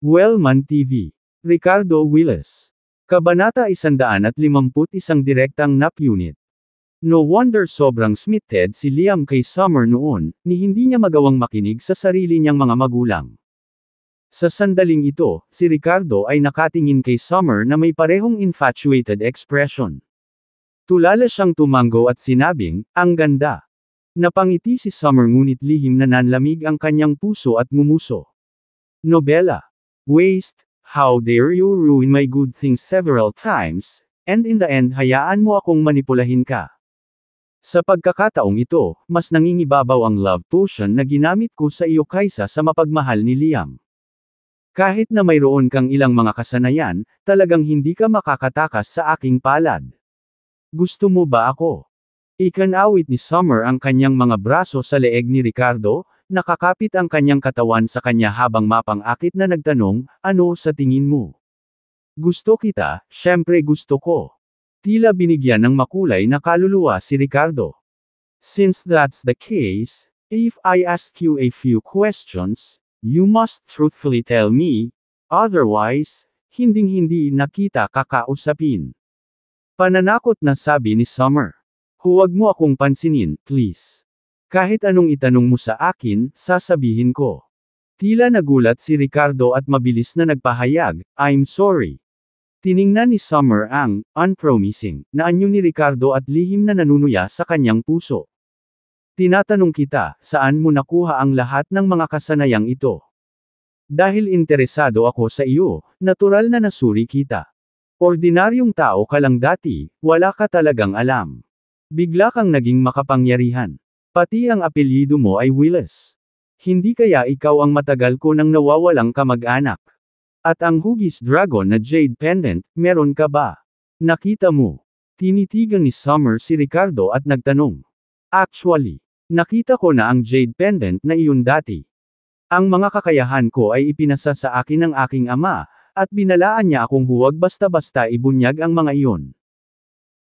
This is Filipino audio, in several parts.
Wellman TV. Ricardo Willis. Kabanata 151 Direktang Nap Unit. No wonder sobrang smitted si Liam kay Summer noon, ni hindi niya magawang makinig sa sarili niyang mga magulang. Sa sandaling ito, si Ricardo ay nakatingin kay Summer na may parehong infatuated expression. Tulala siyang tumango at sinabing, "Ang ganda." Napangiti si Summer ngunit lihim na nanlamig ang kanyang puso at ngumuso. Nobela. Waste, how dare you ruin my good things several times, and in the end hayaan mo akong manipulahin ka. Sa pagkakataong ito, mas nangingibabaw ang love potion na ginamit ko sa iyo kaysa sa mapagmahal ni Liam. Kahit na mayroon kang ilang mga kasanayan, talagang hindi ka makakatakas sa aking palad. Gusto mo ba ako? Ikanawit ni Summer ang kanyang mga braso sa leeg ni Ricardo, nakakapit ang kanyang katawan sa kanya habang mapang-akit na nagtanong, "Ano sa tingin mo?" "Gusto kita, syempre gusto ko." Tila binigyan ng makulay na kaluluwa si Ricardo. "Since that's the case, if I ask you a few questions, you must truthfully tell me, otherwise, hinding-hindi na kita kakausapin." Pananakot na sabi ni Summer. "Huwag mo akong pansinin, please. Kahit anong itanong mo sa akin, sasabihin ko." Tila nagulat si Ricardo at mabilis na nagpahayag, "I'm sorry." Tiningnan ni Summer ang unpromising na anyo ni Ricardo at lihim na nanunuya sa kanyang puso. "Tinatanong kita, saan mo nakuha ang lahat ng mga kasanayang ito? Dahil interesado ako sa iyo, natural na nasuri kita. Ordinaryong tao ka lang dati, wala ka talagang alam. Bigla kang naging makapangyarihan. Pati ang apelyido mo ay Willis. Hindi kaya ikaw ang matagal ko nang nawawalang kamag-anak? At ang hugis dragon na jade pendant, meron ka ba? Nakita mo?" Tinitigan ni Summer si Ricardo at nagtanong. "Actually, nakita ko na ang jade pendant na iyon dati. Ang mga kakayahan ko ay ipinasa sa akin ng aking ama, at binalaan niya akong huwag basta-basta ibunyag ang mga iyon.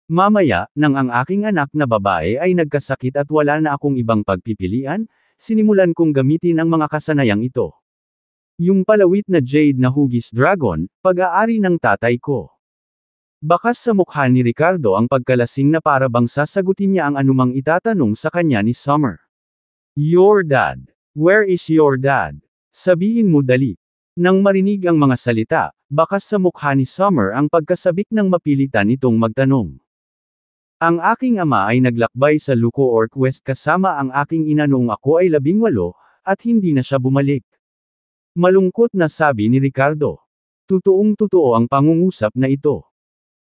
Mamaya, nang ang aking anak na babae ay nagkasakit at wala na akong ibang pagpipilian, sinimulan kong gamitin ang mga kasanayang ito. Yung palawit na jade na hugis dragon, pag-aari ng tatay ko." Bakas sa mukha ni Ricardo ang pagkalasing na para bang sasagutin niya ang anumang itatanong sa kanya ni Summer. "Your dad. Where is your dad? Sabihin mo dali." Nang marinig ang mga salita, bakas sa mukha ni Summer ang pagkasabik ng mapilitan itong magtanong. "Ang aking ama ay naglakbay sa Luco Orc West kasama ang aking ina noong ako ay 18, at hindi na siya bumalik." Malungkot na sabi ni Ricardo. Totoong-totoo ang pangungusap na ito.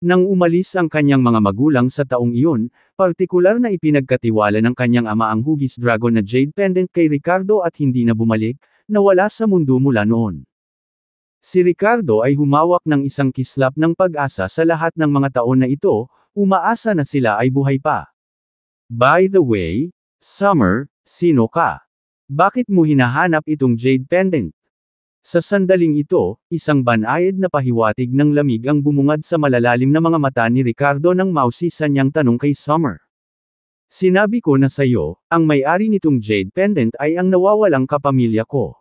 Nang umalis ang kanyang mga magulang sa taong iyon, partikular na ipinagkatiwala ng kanyang ama ang hugis dragon na jade pendant kay Ricardo at hindi na bumalik, nawala sa mundo mula noon. Si Ricardo ay humawak ng isang kislap ng pag-asa sa lahat ng mga taon na ito, umaasa na sila ay buhay pa. "By the way, Summer, sino ka? Bakit mo hinahanap itong jade pendant?" Sa sandaling ito, isang banayad na pahiwatig ng lamig ang bumungad sa malalalim na mga mata ni Ricardo nang mausisan niyang tanong kay Summer. "Sinabi ko na sayo, ang may-ari nitong jade pendant ay ang nawawalang kapamilya ko.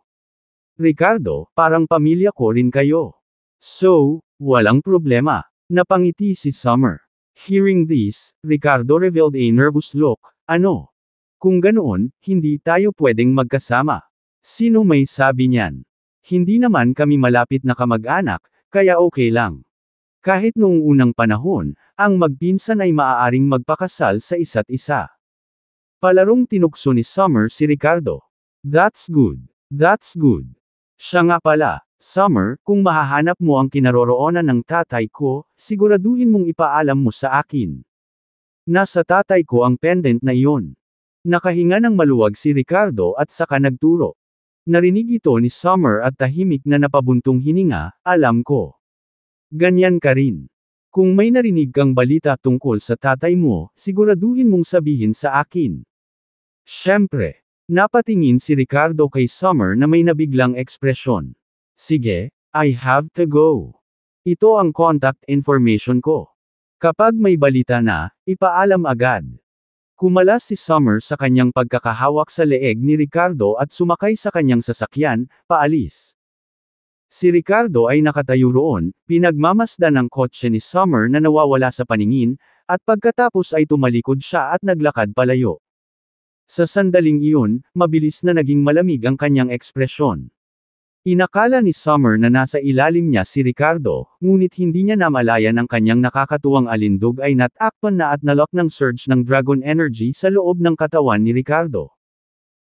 Ricardo, parang pamilya ko rin kayo. So, walang problema." Napangiti si Summer. Hearing this, Ricardo revealed a nervous look. "Ano? Kung ganoon, hindi tayo pwedeng magkasama." "Sino may sabi niyan? Hindi naman kami malapit na kamag-anak, kaya okay lang. Kahit noong unang panahon, ang magpinsan ay maaaring magpakasal sa isa't isa." Palarong tinukso ni Summer si Ricardo. "That's good. That's good. Siya nga pala, Summer, kung mahahanap mo ang kinaroroonan ng tatay ko, siguraduhin mong ipaalam mo sa akin. Nasa tatay ko ang pendant na iyon." Nakahinga ng maluwag si Ricardo at saka nagturo. Narinig ito ni Summer at tahimik na napabuntong hininga, "Alam ko. Ganyan ka rin. Kung may narinig kang balita tungkol sa tatay mo, siguraduhin mong sabihin sa akin." Siyempre. Napatingin si Ricardo kay Summer na may nabiglang ekspresyon. "Sige, I have to go. Ito ang contact information ko. Kapag may balita na, ipaalam agad." Kumalas si Summer sa kanyang pagkakahawak sa leeg ni Ricardo at sumakay sa kanyang sasakyan, paalis. Si Ricardo ay nakatayo roon, pinagmamasdan ang kotse ni Summer na nawawala sa paningin, at pagkatapos ay tumalikod siya at naglakad palayo. Sa sandaling iyon, mabilis na naging malamig ang kanyang ekspresyon. Inakala ni Summer na nasa ilalim niya si Ricardo, ngunit hindi niya namalayan ang kanyang nakakatuwang alindog ay natakpan na at nalock ng surge ng dragon energy sa loob ng katawan ni Ricardo.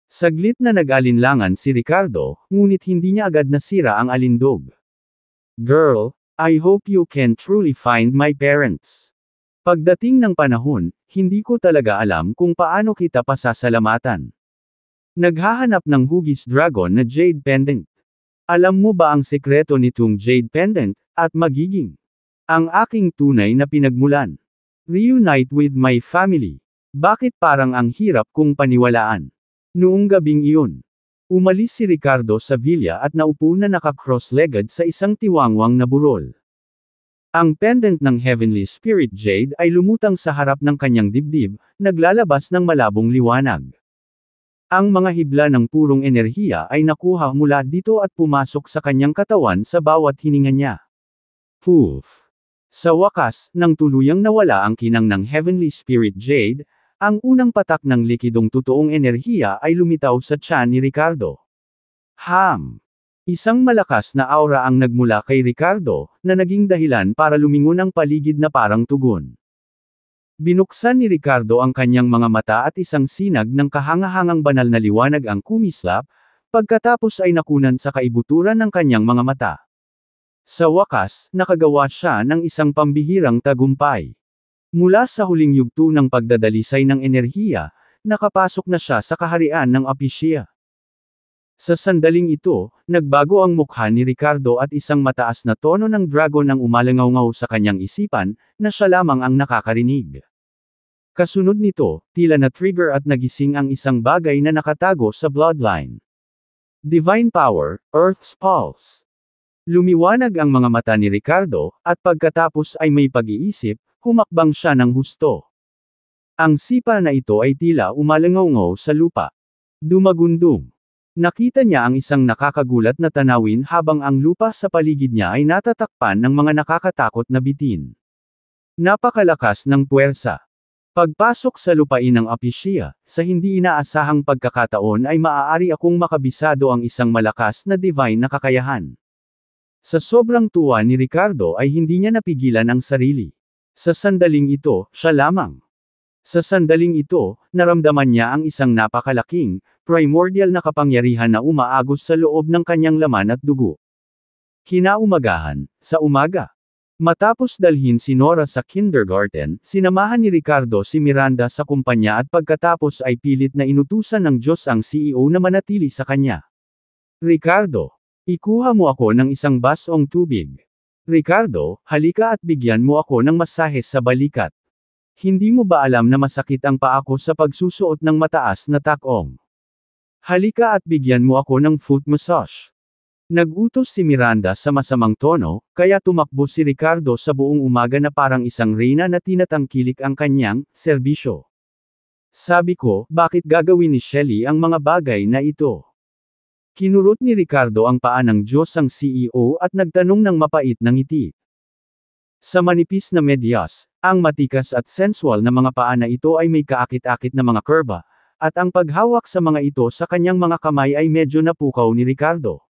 Saglit na nag-alinlangan si Ricardo, ngunit hindi niya agad nasira ang alindog. Girl, I hope you can truly find my parents. Pagdating ng panahon, hindi ko talaga alam kung paano kita pasasalamatan. Naghahanap ng hugis dragon na Jade Pendant. Alam mo ba ang sekreto nitong Jade Pendant, at magiging ang aking tunay na pinagmulan? Reunite with my family. Bakit parang ang hirap kong paniwalaan? Noong gabing iyon, umalis si Ricardo sa villa at naupo na naka-cross-legged sa isang tiwangwang na burol. Ang pendant ng Heavenly Spirit Jade ay lumutang sa harap ng kanyang dibdib, naglalabas ng malabong liwanag. Ang mga hibla ng purong enerhiya ay nakuha mula dito at pumasok sa kanyang katawan sa bawat hininga niya. Poof! Sa wakas, nang tuluyang nawala ang kinang ng Heavenly Spirit Jade, ang unang patak ng likidong totoong enerhiya ay lumitaw sa tiyan ni Ricardo. Isang malakas na aura ang nagmula kay Ricardo, na naging dahilan para lumingon ang paligid na parang tugon. Binuksan ni Ricardo ang kanyang mga mata at isang sinag ng kahangahangang banal na liwanag ang kumislap, pagkatapos ay nakunan sa kaibuturan ng kanyang mga mata. Sa wakas, nakagawa siya ng isang pambihirang tagumpay. Mula sa huling yugto ng pagdadalisay ng enerhiya, nakapasok na siya sa kaharian ng Apishia. Sa sandaling ito, nagbago ang mukha ni Ricardo at isang mataas na tono ng dragon ang umalangaw sa kanyang isipan, na siya lamang ang nakakarinig. Kasunod nito, tila na-trigger at nagising ang isang bagay na nakatago sa bloodline. Divine Power, Earth's Pulse. Lumiwanag ang mga mata ni Ricardo, at pagkatapos ay may pag-iisip, humakbang siya ng husto. Ang sipa na ito ay tila umalangaw sa lupa. Dumagundong. Nakita niya ang isang nakakagulat na tanawin habang ang lupa sa paligid niya ay natatakpan ng mga nakakatakot na bitin. Napakalakas ng puwersa. Pagpasok sa lupain ng Apishia, sa hindi inaasahang pagkakataon ay maaari akong makabisado ang isang malakas na divine na kakayahan. Sa sobrang tuwa ni Ricardo ay hindi niya napigilan ang sarili. Sa sandaling ito, siya lamang. Sa sandaling ito, naramdaman niya ang isang napakalaking, primordial na kapangyarihan na umaagos sa loob ng kanyang laman at dugo. Kinaumagahan, sa umaga. Matapos dalhin si Nora sa kindergarten, sinamahan ni Ricardo si Miranda sa kumpanya at pagkatapos ay pilit na inutusan ng Diyos ang CEO na manatili sa kanya. Ricardo, ikuha mo ako ng isang basong tubig. Ricardo, halika at bigyan mo ako ng masahe sa balikat. Hindi mo ba alam na masakit ang paa ko sa pagsusuot ng mataas na takong? Halika at bigyan mo ako ng foot massage. Nagutos si Miranda sa masamang tono, kaya tumakbo si Ricardo sa buong umaga na parang isang reyna na tinatangkilik ang kanyang serbisyo. Sabi ko, bakit gagawin ni Shelly ang mga bagay na ito? Kinurot ni Ricardo ang paa ng Diyos ang CEO at nagtanong ng mapait na ngiti. Sa manipis na medyas, ang matikas at sensual na mga paa na ito ay may kaakit-akit na mga kurba, at ang paghawak sa mga ito sa kanyang mga kamay ay medyo napukaw ni Ricardo.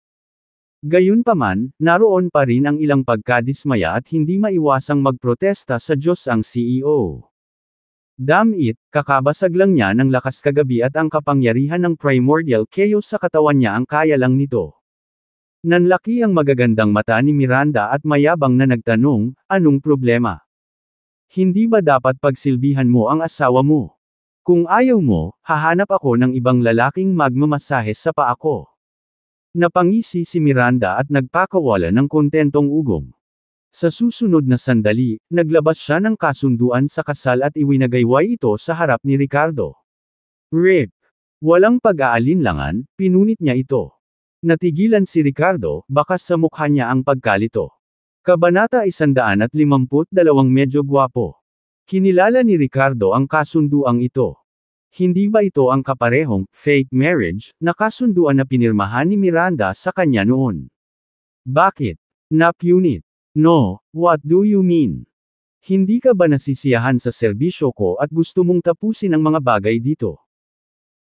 Gayunpaman, naroon pa rin ang ilang pagkadismaya at hindi maiwasang magprotesta sa Diyos ang CEO. Damn it, kakabasag lang niya ng lakas kagabi at ang kapangyarihan ng primordial chaos sa katawan niya ang kaya lang nito. Nanlaki ang magagandang mata ni Miranda at mayabang na nagtanong, anong problema? Hindi ba dapat pagsilbihan mo ang asawa mo? Kung ayaw mo, hahanap ako ng ibang lalaking magmamasahe sa paa ko. Napangisi si Miranda at nagpakawala ng kontentong ugong. Sa susunod na sandali, naglabas siya ng kasunduan sa kasal at iwinagayway ito sa harap ni Ricardo. Rip! Walang pag-aalinlangan, pinunit niya ito. Natigilan si Ricardo, bakas sa mukha niya ang pagkalito. Kabanata 152 Medyo Gwapo. Kinilala ni Ricardo ang kasunduang ito. Hindi ba ito ang kaparehong, fake marriage, na kasunduan na pinirmahan ni Miranda sa kanya noon? Bakit? Nap unit. No, what do you mean? Hindi ka ba nasisiyahan sa serbisyo ko at gusto mong tapusin ang mga bagay dito?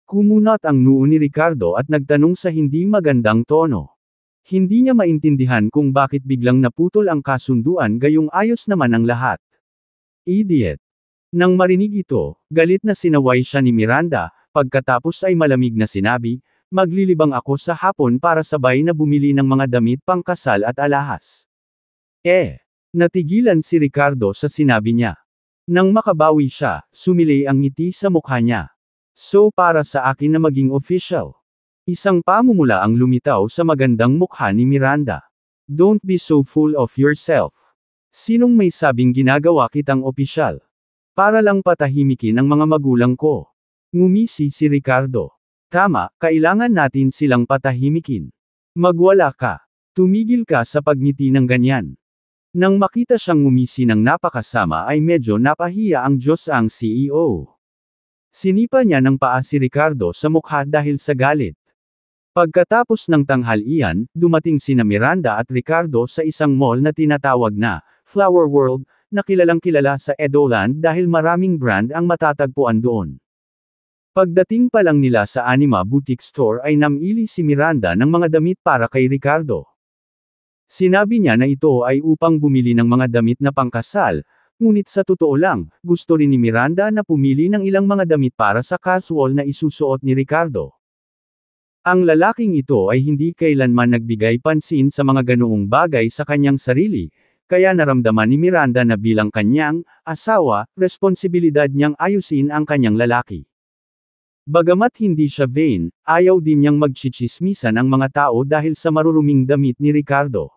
Kumunat ang noo ni Ricardo at nagtanong sa hindi magandang tono. Hindi niya maintindihan kung bakit biglang naputol ang kasunduan gayong ayos naman ang lahat. Idiot. Nang marinig ito, galit na sinaway siya ni Miranda, pagkatapos ay malamig na sinabi, maglilibang ako sa hapon para sabay na bumili ng mga damit pangkasal at alahas. Natigilan si Ricardo sa sinabi niya. Nang makabawi siya, sumilay ang ngiti sa mukha niya. So para sa akin na maging official. Isang pamumula ang lumitaw sa magandang mukha ni Miranda. Don't be so full of yourself. Sinong may sabing ginagawa kitang opisyal? Para lang patahimikin ang mga magulang ko. Ngumisi si Ricardo. Tama, kailangan natin silang patahimikin. Magwala ka. Tumigil ka sa pagngiti ng ganyan. Nang makita siyang ngumisi ng napakasama ay medyo napahiya ang Diyos ang CEO. Sinipa niya ng paa si Ricardo sa mukha dahil sa galit. Pagkatapos ng tanghalian, dumating sina Miranda at Ricardo sa isang mall na tinatawag na Flower World, na kilalang-kilala sa Edoland dahil maraming brand ang matatagpuan doon. Pagdating pa lang nila sa Anima Boutique Store ay namili si Miranda ng mga damit para kay Ricardo. Sinabi niya na ito ay upang bumili ng mga damit na pangkasal, ngunit sa totoo lang, gusto rin ni Miranda na pumili ng ilang mga damit para sa casual na isusuot ni Ricardo. Ang lalaking ito ay hindi kailanman nagbigay pansin sa mga ganoong bagay sa kanyang sarili, kaya naramdaman ni Miranda na bilang kanyang asawa, responsibilidad niyang ayusin ang kanyang lalaki. Bagamat hindi siya vain, ayaw din niyang magchichismisan ang mga tao dahil sa maruruming damit ni Ricardo.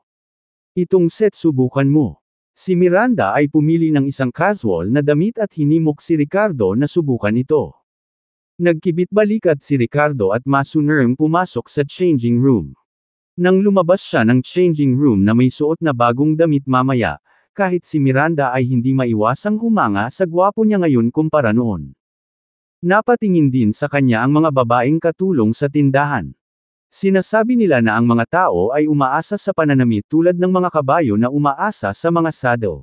Itong set subukan mo. Si Miranda ay pumili ng isang casual na damit at hinimok si Ricardo na subukan ito. Nagkibit-balikat si Ricardo at masunerang pumasok sa changing room. Nang lumabas siya ng changing room na may suot na bagong damit mamaya, kahit si Miranda ay hindi maiwasang humanga sa gwapo niya ngayon kumpara noon. Napatingin din sa kanya ang mga babaeng katulong sa tindahan. Sinasabi nila na ang mga tao ay umaasa sa pananamit tulad ng mga kabayo na umaasa sa mga saddle.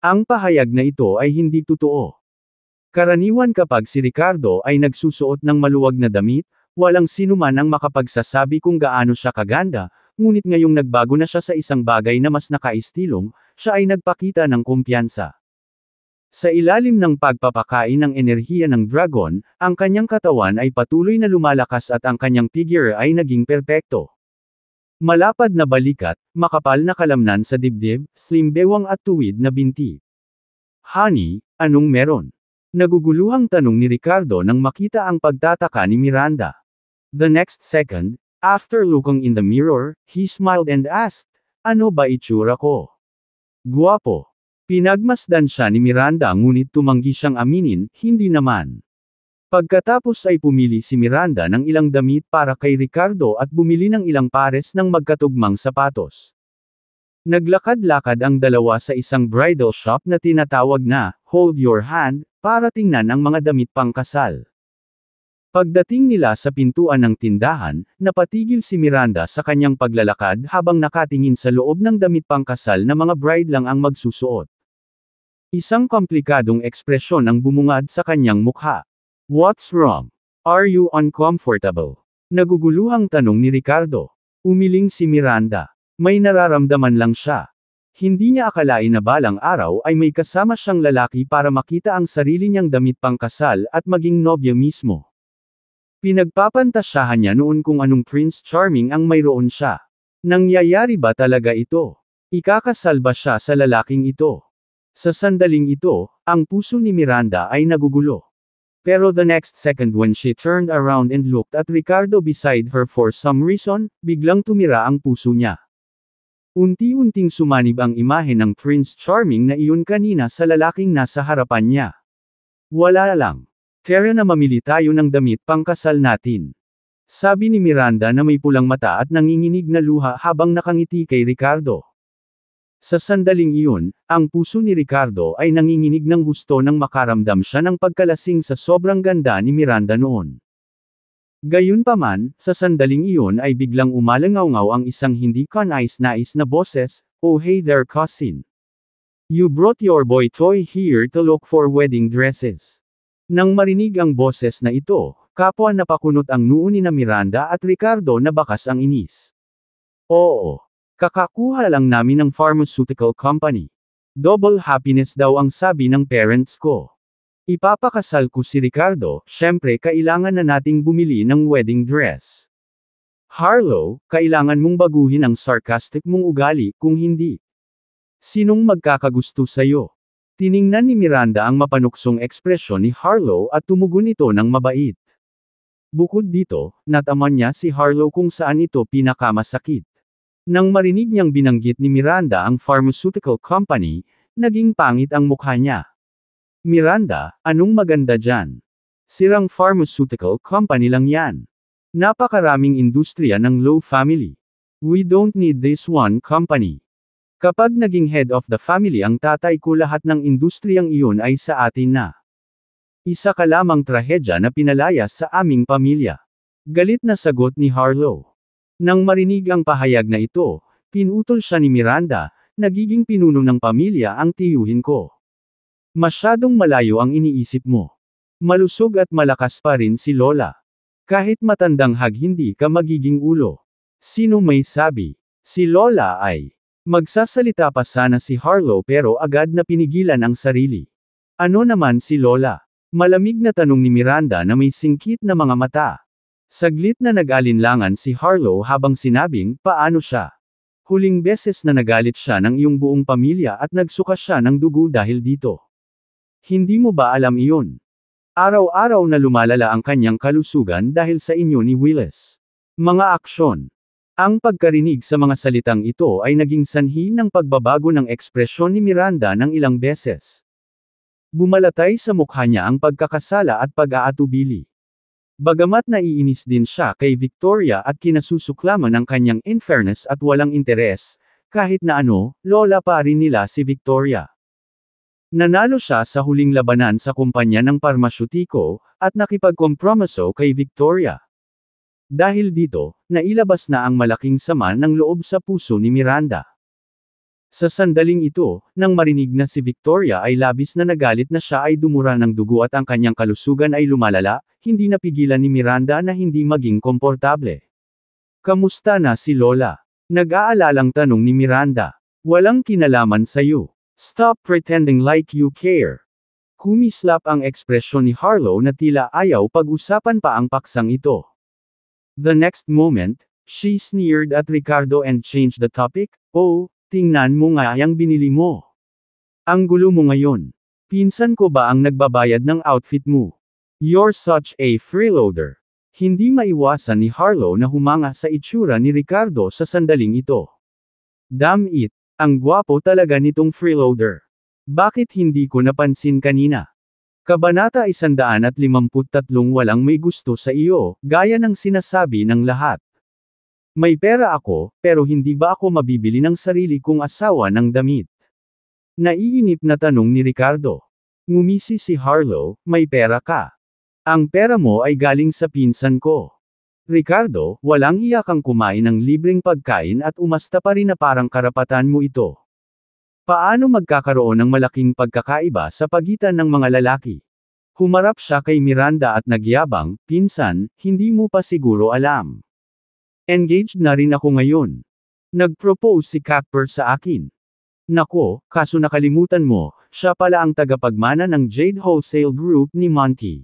Ang pahayag na ito ay hindi totoo. Karaniwan kapag si Ricardo ay nagsusuot ng maluwag na damit, walang sinuman ang makapagsasabi kung gaano siya kaganda, ngunit ngayong nagbago na siya sa isang bagay na mas nakaistilong, siya ay nagpakita ng kumpiyansa. Sa ilalim ng pagpapakain ng enerhiya ng dragon, ang kanyang katawan ay patuloy na lumalakas at ang kanyang figure ay naging perpekto. Malapad na balikat, makapal na kalamnan sa dibdib, slim bewang at tuwid na binti. Honey, anong meron? Naguguluhang tanong ni Ricardo nang makita ang pagtataka ni Miranda. The next second, after looking in the mirror, he smiled and asked, ano ba itsura ko? Guwapo. Pinagmasdan siya ni Miranda ngunit tumanggi siyang aminin, hindi naman. Pagkatapos ay pumili si Miranda ng ilang damit para kay Ricardo at bumili ng ilang pares ng magkatugmang sapatos. Naglakad-lakad ang dalawa sa isang bridal shop na tinatawag na Hold Your Hand, para tingnan ang mga damit pangkasal. Pagdating nila sa pintuan ng tindahan, napatigil si Miranda sa kanyang paglalakad habang nakatingin sa loob ng damit pangkasal na mga bride lang ang magsusuot. Isang komplikadong ekspresyon ang bumungad sa kanyang mukha. What's wrong? Are you uncomfortable? Naguguluhang tanong ni Ricardo. Umiling si Miranda. May nararamdaman lang siya. Hindi niya akalain na balang araw ay may kasama siyang lalaki para makita ang sarili niyang damit pangkasal at maging nobya mismo. Pinagpapantasyahan niya noon kung anong Prince Charming ang mayroon siya. Nangyayari ba talaga ito? Ikakasal ba siya sa lalaking ito? Sa sandaling ito, ang puso ni Miranda ay nagugulo. Pero the next second when she turned around and looked at Ricardo beside her for some reason, biglang tumira ang puso niya. Unti-unting sumanib ang imahe ng Prince Charming na iyon kanina sa lalaking nasa harapan niya. Wala lang. Tara na mamili tayo ng damit pangkasal natin. Sabi ni Miranda na may pulang mata at nanginginig na luha habang nakangiti kay Ricardo. Sa sandaling iyon, ang puso ni Ricardo ay nanginginig ng gusto nang makaramdam siya ng pagkalasing sa sobrang ganda ni Miranda noon. Gayunpaman, sa sandaling iyon ay biglang umalangaw-ngaw ang isang hindi kanais-nais na boses, "Oh hey there cousin. You brought your boy toy here to look for wedding dresses." Nang marinig ang boses na ito, kapwa napakunot ang noo ni na Miranda at Ricardo na bakas ang inis. "Oo. Kakakuha lang namin ng pharmaceutical company. Double happiness daw ang sabi ng parents ko. Ipapakasal ko si Ricardo, syempre kailangan na nating bumili ng wedding dress. Harlow, kailangan mong baguhin ang sarcastic mong ugali, kung hindi. Sinong magkakagusto sa'yo?" Tiningnan ni Miranda ang mapanuksong ekspresyon ni Harlow at tumugon ito ng mabait. Bukod dito, nataman niya si Harlow kung saan ito pinakamasakit. Nang marinig niyang binanggit ni Miranda ang pharmaceutical company, naging pangit ang mukha niya. "Miranda, anong maganda dyan? Sirang pharmaceutical company lang yan. Napakaraming industriya ng Low family. We don't need this one company. Kapag naging head of the family ang tatay ko, lahat ng industriyang iyon ay sa atin na. Isa ka lamang trahedya na pinalaya sa aming pamilya." Galit na sagot ni Harlow. Nang marinig ang pahayag na ito, pinutol siya ni Miranda, "Nagiging pinuno ng pamilya ang tiyuhin ko. Masyadong malayo ang iniisip mo. Malusog at malakas pa rin si Lola. Kahit matandang hindi ka magiging ulo." Sino may sabi? Si Lola ay. Magsasalita pa sana si Harlow pero agad na pinigilan ang sarili. "Ano naman si Lola?" Malamig na tanong ni Miranda na may singkit na mga mata. Saglit na nag-alinlangan si Harlow habang sinabing, "Paano siya? Huling beses na nagalit siya ng iyong buong pamilya at nagsuka siya ng dugo dahil dito. Hindi mo ba alam iyon? Araw-araw na lumalala ang kanyang kalusugan dahil sa inyo ni Willis. Mga aksyon." Ang pagkarinig sa mga salitang ito ay naging sanhi ng pagbabago ng ekspresyon ni Miranda ng ilang beses. Bumalatay sa mukha niya ang pagkakasala at pag-aatubili. Bagamat naiinis din siya kay Victoria at kinasusuklaman ang kanyang unfairness at walang interes, kahit na ano, lola pa rin nila si Victoria. Nanalo siya sa huling labanan sa kumpanya ng parmasyutiko, at nakipagkompromiso kay Victoria. Dahil dito, nailabas na ang malaking sama ng loob sa puso ni Miranda. Sa sandaling ito, nang marinig na si Victoria ay labis na nagalit na siya ay dumura ng dugo at ang kanyang kalusugan ay lumalala, hindi napigilan ni Miranda na hindi maging komportable. "Kamusta na si Lola?" Nag-aalalang tanong ni Miranda. "Walang kinalaman sa'yo. Stop pretending like you care." Kumislap ang ekspresyon ni Harlow na tila ayaw pag-usapan pa ang paksang ito. The next moment, she sneered at Ricardo and changed the topic. "Oh, tingnan mo nga yang binili mo. Ang gulo mo ngayon. Pinsan ko ba ang nagbabayad ng outfit mo? You're such a freeloader." Hindi maiwasan ni Harlow na humanga sa itsura ni Ricardo sa sandaling ito. Damn it, ang gwapo talaga nitong freeloader. Bakit hindi ko napansin kanina? Kabanata 153. Walang may gusto sa iyo, gaya ng sinasabi ng lahat. May pera ako, pero hindi ba ako mabibili ng sarili kong asawa ng damit? Naiinip na tanong ni Ricardo. Ngumisi si Harlow, "May pera ka. Ang pera mo ay galing sa pinsan ko." "Ricardo, walang hiya kang kumain ng libreng pagkain at umasta pa rin na parang karapatan mo ito. Paano magkakaroon ng malaking pagkakaiba sa pagitan ng mga lalaki?" Humarap siya kay Miranda at nagyabang, "Pinsan, hindi mo pa siguro alam. Engaged na rin ako ngayon. Nag-propose si Cacper sa akin." Nako, kaso nakalimutan mo, siya pala ang tagapagmana ng Jade Wholesale Group ni Monty.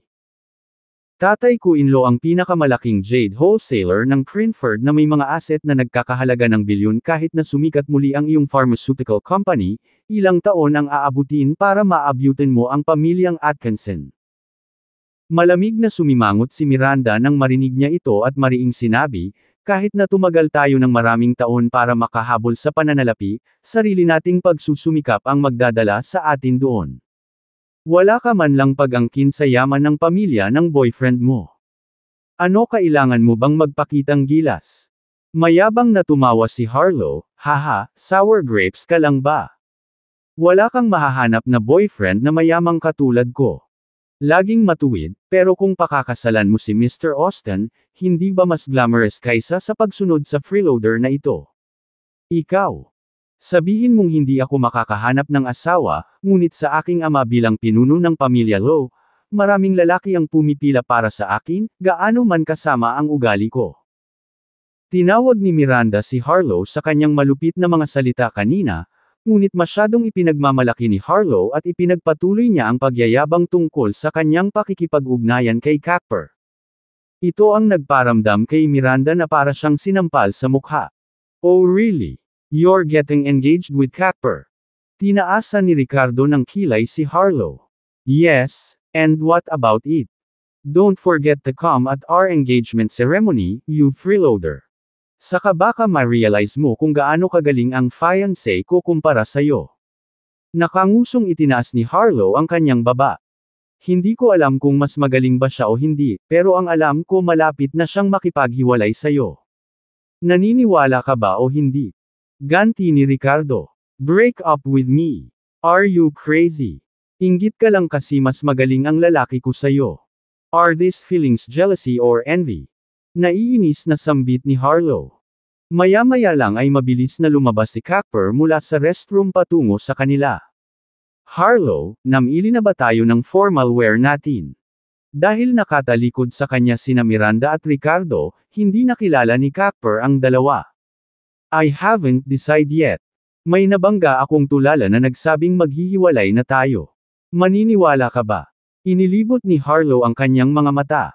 Tatay ko inlo ang pinakamalaking jade wholesaler ng Crinford na may mga asset na nagkakahalaga ng bilyon. Kahit na sumikat muli ang iyong pharmaceutical company, ilang taon ang aabutin para maabutin mo ang pamilyang Atkinson. Malamig na sumimangot si Miranda nang marinig niya ito at mariing sinabi, "Kahit na tumagal tayo ng maraming taon para makahabol sa pananalapi, sarili nating pagsusumikap ang magdadala sa atin doon. Wala ka man lang pag-angkin sa yaman ng pamilya ng boyfriend mo. Ano kailangan mo bang magpakitang gilas?" Mayabang na tumawa si Harlow, "Haha, sour grapes ka lang ba? Wala kang mahahanap na boyfriend na mayamang katulad ko. Laging matuwid, pero kung pakakasalan mo si Mr. Austen, hindi ba mas glamorous kaysa sa pagsunod sa freeloader na ito? Ikaw. Sabihin mong hindi ako makakahanap ng asawa, ngunit sa aking ama bilang pinuno ng pamilya Low, maraming lalaki ang pumipila para sa akin, gaano man kasama ang ugali ko. Tinawag ni Miranda si Harlow sa kanyang malupit na mga salita kanina, ngunit masyadong ipinagmamalaki ni Harlow at ipinagpatuloy niya ang pagyayabang tungkol sa kanyang pakikipag-ugnayan kay Cuthbert. Ito ang nagparamdam kay Miranda na para siyang sinampal sa mukha. Oh really? You're getting engaged with Cuthbert? Tinaasan ni Ricardo ng kilay si Harlow. Yes, and what about it? Don't forget to come at our engagement ceremony, you freeloader. Saka baka ma-realize mo kung gaano kagaling ang fiancé ko kumpara sa'yo. Nakangusong itinaas ni Harlow ang kanyang baba. Hindi ko alam kung mas magaling ba siya o hindi, pero ang alam ko malapit na siyang makipaghiwalay sa'yo. Naniniwala ka ba o hindi? Ganti ni Ricardo. Break up with me. Are you crazy? Inggit ka lang kasi mas magaling ang lalaki ko sa'yo. Are these feelings jealousy or envy? Naiinis na sambit ni Harlow. Maya-maya lang ay mabilis na lumabas si Cuthbert mula sa restroom patungo sa kanila. Harlow, namili na ba tayo ng formal wear natin? Dahil nakatalikod sa kanya sina Miranda at Ricardo, hindi nakilala ni Cuthbert ang dalawa. I haven't decided yet. May nabangga akong tulala na nagsabing maghihiwalay na tayo. Maniniwala ka ba? Inilibot ni Harlow ang kanyang mga mata.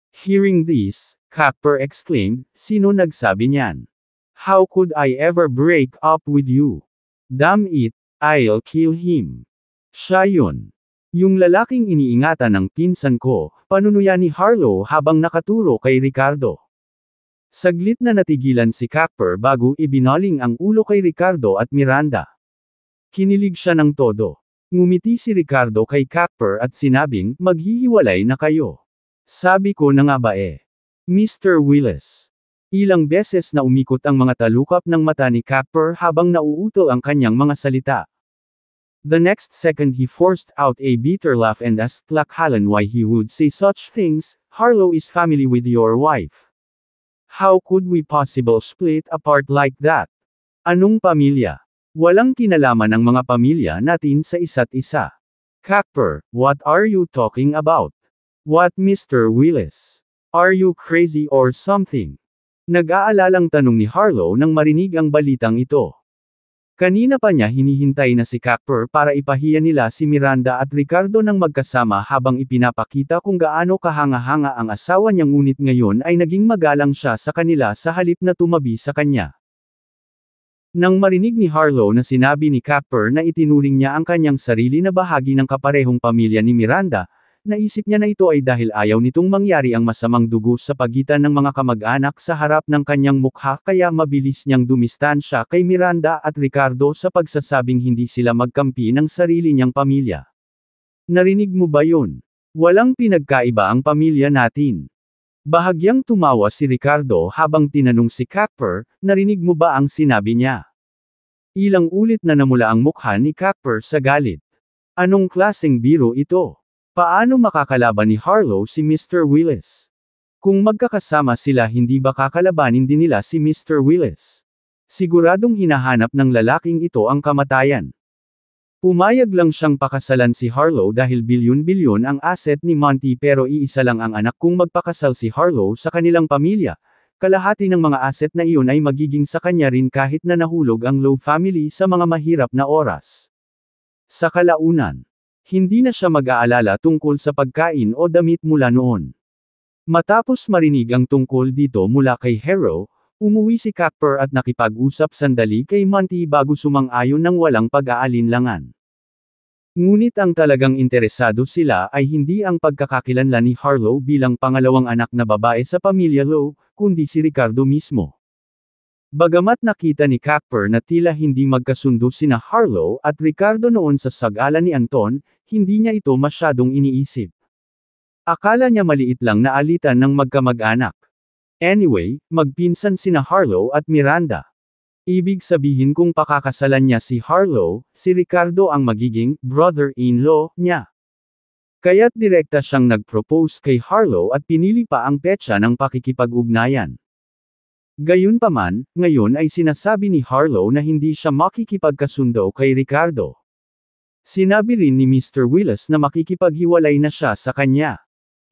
Hearing this, Cuthbert exclaimed, sino nagsabi niyan? How could I ever break up with you? Damn it, I'll kill him. Siya yun. Yung lalaking iniingatan ng pinsan ko, panunuya ni Harlow habang nakaturo kay Ricardo. Saglit na natigilan si Cuthbert bago ibinaling ang ulo kay Ricardo at Miranda. Kinilig siya ng todo. Ngumiti si Ricardo kay Cuthbert at sinabing, maghihiwalay na kayo. Sabi ko na nga ba eh. Mr. Willis. Ilang beses na umikot ang mga talukap ng mata ni Cuthbert habang nauutol ang kanyang mga salita. The next second he forced out a bitter laugh and asked Lachlan why he would say such things. Harlow is family with your wife. How could we possible split apart like that? Anong pamilya? Walang kinalaman ang mga pamilya natin sa isa't isa. Cuthbert, what are you talking about? What Mr. Willis? Are you crazy or something? Nag-aalalang tanong ni Harlow nang marinig ang balitang ito. Kanina pa niya hinihintay na si Cuthbert para ipahiya nila si Miranda at Ricardo ng magkasama habang ipinapakita kung gaano kahanga-hanga ang asawa niya ngunit ngayon ay naging magalang siya sa kanila sa halip na tumabi sa kanya. Nang marinig ni Harlow na sinabi ni Cuthbert na itinuring niya ang kanyang sarili na bahagi ng kaparehong pamilya ni Miranda, naisip niya na ito ay dahil ayaw nitong mangyari ang masamang dugo sa pagitan ng mga kamag-anak sa harap ng kanyang mukha kaya mabilis niyang dumistansya kay Miranda at Ricardo sa pagsasabing hindi sila magkampi ng sarili niyang pamilya. Narinig mo ba yun? Walang pinagkaiba ang pamilya natin. Bahagyang tumawa si Ricardo habang tinanong si Cuthbert, narinig mo ba ang sinabi niya? Ilang ulit na namula ang mukha ni Cuthbert sa galit. Anong klaseng biro ito? Paano makakalaban ni Harlow si Mr. Willis? Kung magkakasama sila hindi ba kakalabanin din nila si Mr. Willis? Siguradong hinahanap ng lalaking ito ang kamatayan. Pumayag lang siyang pakasalan si Harlow dahil bilyon-bilyon ang asset ni Monty pero iisa lang ang anak kung magpakasal si Harlow sa kanilang pamilya. Kalahati ng mga asset na iyon ay magiging sa kanya rin kahit na nahulog ang Low family sa mga mahirap na oras. Sa kalaunan, hindi na siya mag-aalala tungkol sa pagkain o damit mula noon. Matapos marinig ang tungkol dito mula kay Harrow, umuwi si Cuthbert at nakipag-usap sandali kay Monty bago sumang-ayon ng walang pag-aalinlangan. Ngunit ang talagang interesado sila ay hindi ang pagkakakilanlan ni Harlow bilang pangalawang anak na babae sa pamilya Low, kundi si Ricardo mismo. Bagamat nakita ni Cuthbert na tila hindi magkasundo sina Harlow at Ricardo noon sa sagala ni Anton, hindi niya ito masyadong iniisip. Akala niya maliit lang na alitan ng magkamag-anak. Anyway, magpinsan sina Harlow at Miranda. Ibig sabihin kung pakakasalan niya si Harlow, si Ricardo ang magiging brother-in-law niya. Kaya't direkta siyang nag-propose kay Harlow at pinili pa ang petsa ng pakikipag-ugnayan. Gayunpaman, ngayon ay sinasabi ni Harlow na hindi siya makikipagkasundo kay Ricardo. Sinabi rin ni Mr. Willis na makikipaghiwalay na siya sa kanya.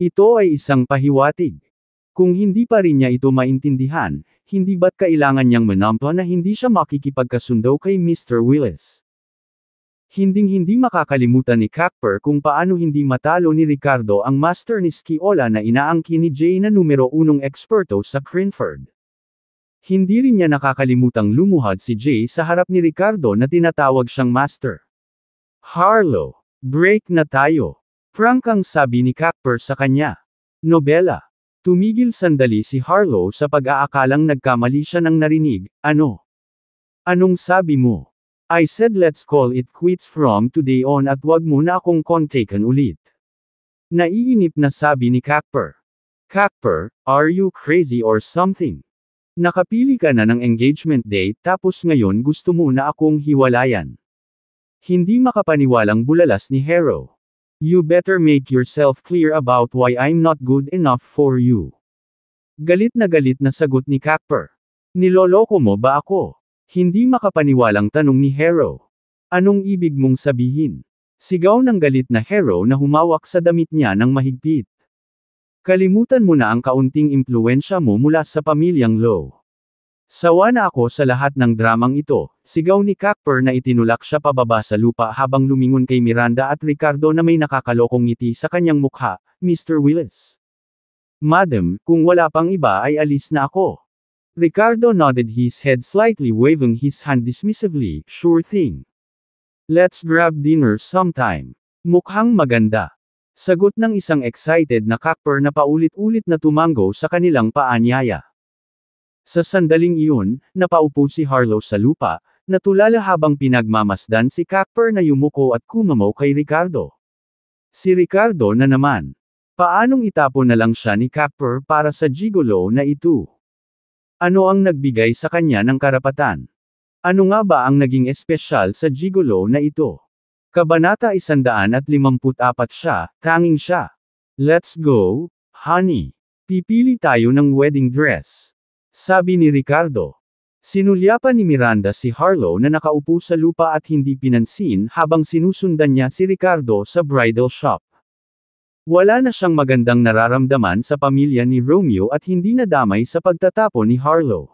Ito ay isang pahiwatig. Kung hindi pa rin niya ito maintindihan, hindi ba't kailangan niyang manampa na hindi siya makikipagkasundo kay Mr. Willis? Hinding-hindi makakalimutan ni Cacper kung paano hindi matalo ni Ricardo ang master ni Sciola na inaangkin ni Jay na numero 1 eksperto sa Crinford. Hindi rin niya nakakalimutang lumuhad si Jay sa harap ni Ricardo na tinatawag siyang master. Harlow, break na tayo. Frank ang sabi ni Cacper sa kanya. Nobela. Tumigil sandali si Harlow sa pag-aakalang nagkamali siya ng narinig. Ano? Anong sabi mo? I said let's call it quits from today on at wag mo na akong kontakan ulit. Naiinip na sabi ni Cacper. Cacper, are you crazy or something? Nakapili ka na ng engagement date tapos ngayon gusto mo na akong hiwalayan. Hindi makapaniwalang bulalas ni Hero. You better make yourself clear about why I'm not good enough for you. Galit na sagot ni Cacper. Niloloko mo ba ako? Hindi makapaniwalang tanong ni Hero. Anong ibig mong sabihin? Sigaw ng galit na Hero na humawak sa damit niya ng mahigpit. Kalimutan mo na ang kaunting impluwensya mo mula sa pamilyang Low. Sawa na ako sa lahat ng dramang ito, sigaw ni Cacper na itinulak siya pababa sa lupa habang lumingon kay Miranda at Ricardo na may nakakalokong ngiti sa kanyang mukha, Mr. Willis. Madam, kung wala pang iba ay alis na ako. Ricardo nodded his head slightly waving his hand dismissively, sure thing. Let's grab dinner sometime. Mukhang maganda. Sagot ng isang excited na Cacper na paulit-ulit na tumango sa kanilang paanyaya. Sa sandaling iyon, napaupo si Harlow sa lupa, natulala habang pinagmamasdan si Cacper na yumuko at kumamaw kay Ricardo. Si Ricardo na naman. Paanong itapon na lang siya ni Cacper para sa gigolo na ito? Ano ang nagbigay sa kanya ng karapatan? Ano nga ba ang naging espesyal sa gigolo na ito? Kabanata 154 siya, tanging siya. Let's go, honey. Pipili tayo ng wedding dress. Sabi ni Ricardo. Sinulyapan ni Miranda si Harlow na nakaupo sa lupa at hindi pinansin habang sinusundan niya si Ricardo sa bridal shop. Wala na siyang magandang nararamdaman sa pamilya ni Romeo at hindi nadamay sa pagtatapon ni Harlow.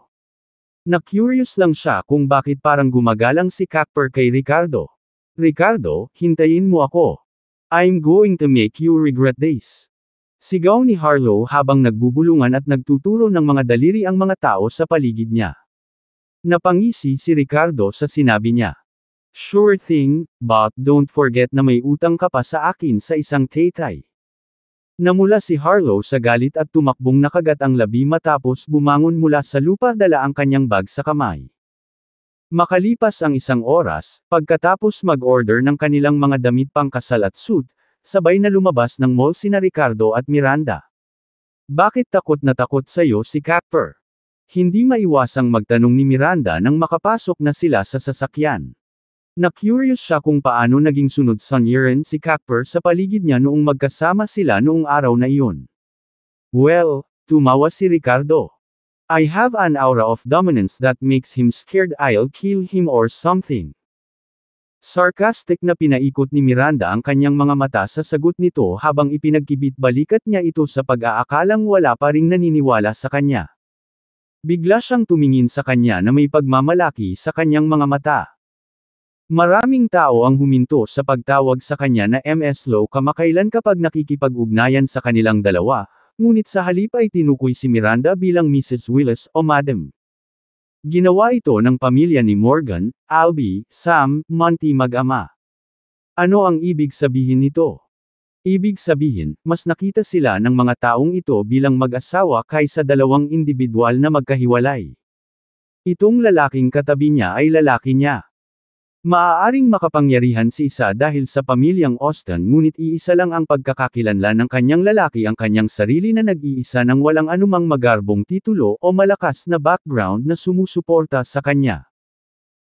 Na-curious lang siya kung bakit parang gumagalang si Cacper kay Ricardo. Ricardo, hintayin mo ako. I'm going to make you regret this. Sigaw ni Harlow habang nagbubulungan at nagtuturo ng mga daliri ang mga tao sa paligid niya. Napangisi si Ricardo sa sinabi niya. Sure thing, but don't forget na may utang ka pa sa akin sa isang tetay. Namula si Harlow sa galit at tumakbong nakagat ang labi matapos bumangon mula sa lupa dala ang kanyang bag sa kamay. Makalipas ang isang oras, pagkatapos mag-order ng kanilang mga damit pangkasal at suit, sabay na lumabas ng mall sina Ricardo at Miranda. Bakit takot na takot sa'yo si Cacper? Hindi maiwasang magtanong ni Miranda nang makapasok na sila sa sasakyan. Na-curious siya kung paano naging sunod sanyiran si Cacper sa paligid niya noong magkasama sila noong araw na iyon. Well, tumawa si Ricardo. I have an aura of dominance that makes him scared I'll kill him or something. Sarcastic na pinaikot ni Miranda ang kanyang mga mata sa sagot nito habang ipinagkibit-balikat niya ito sa pag-aakalang wala pa ring naniniwala sa kanya. Bigla siyang tumingin sa kanya na may pagmamalaki sa kanyang mga mata. Maraming tao ang huminto sa pagtawag sa kanya na Ms. Low kamakailan kapag nakikipag-ugnayan sa kanilang dalawa, ngunit sa halip ay tinukoy si Miranda bilang Mrs. Willis o Madam. Ginawa ito ng pamilya ni Morgan, Albie, Sam, Monty mag-ama. Ano ang ibig sabihin nito? Ibig sabihin, mas nakita sila ng mga taong ito bilang mag-asawa kaysa dalawang individual na magkahiwalay. Itong lalaking katabi niya ay lalaki niya. Maaaring makapangyarihan si isa dahil sa pamilyang Austin ngunit iisa lang ang pagkakakilanlan ng kanyang lalaki ang kanyang sarili na nag-iisa ng walang anumang magarbong titulo o malakas na background na sumusuporta sa kanya.